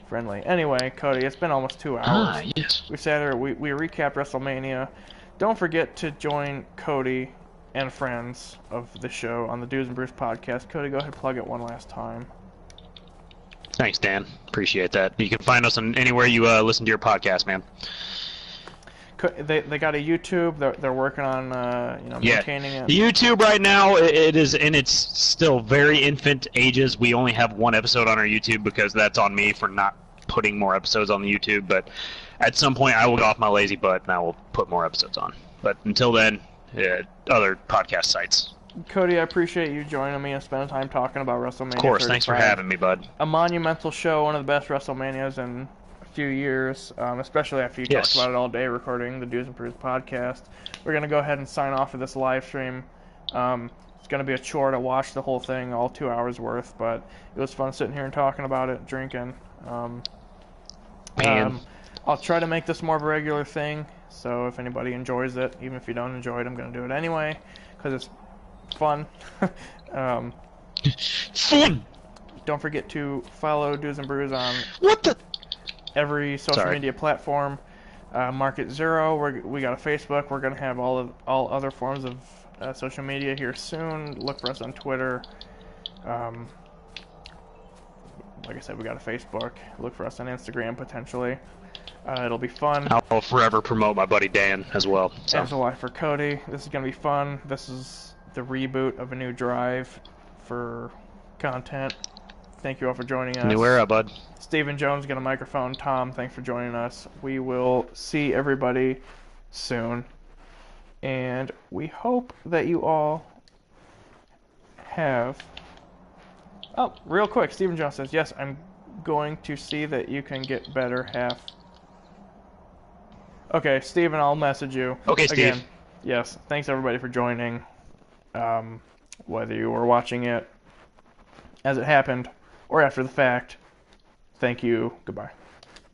friendly. Anyway, Kody, it's been almost 2 hours. Yes. We sat here. We recapped WrestleMania. Don't forget to join Kody and friends of the show on the Dudes N Brews Podcast. Kody, go ahead and plug it one last time. Thanks, Dan. Appreciate that. You can find us on anywhere you listen to your podcast, man. They got a YouTube. They're working on maintaining it. YouTube right now, it is in its still very infant ages. We only have one episode on our YouTube because that's on me for not putting more episodes on the YouTube. But at some point, I will go off my lazy butt and I will put more episodes on. But until then, other podcast sites. Kody, I appreciate you joining me and spending time talking about WrestleMania. Of course, 35. thanks for having me, bud. A monumental show, one of the best WrestleManias in few years, especially after you Yes. talked about it all day recording the Dudes N Brews Podcast. We're going to go ahead and sign off for this live stream. It's going to be a chore to watch the whole thing, all 2 hours worth, but it was fun sitting here and talking about it, drinking. I'll try to make this more of a regular thing, so if anybody enjoys it, even if you don't enjoy it, I'm going to do it anyway, because it's fun. Fun! Don't forget to follow Dudes N Brews on What the? every social media platform. Market Zero. We got a Facebook. We're gonna have all other forms of social media here soon. Look for us on Twitter. Like I said, we got a Facebook. Look for us on Instagram potentially. It'll be fun. I'll forever promote my buddy Dan as well. So. As will I for Kody. This is gonna be fun. This is the reboot of a new drive for content. Thank you all for joining us. New era, bud. Stephen Jones got a microphone. Tom, thanks for joining us. We will see everybody soon. And we hope that you all have... Oh, real quick, Stephen Jones says, yes, I'm going to see that you can get better half. Okay, Stephen, I'll message you. Okay, Steve. Again, yes, thanks everybody for joining. Whether you were watching it as it happened or after the fact, thank you. Goodbye.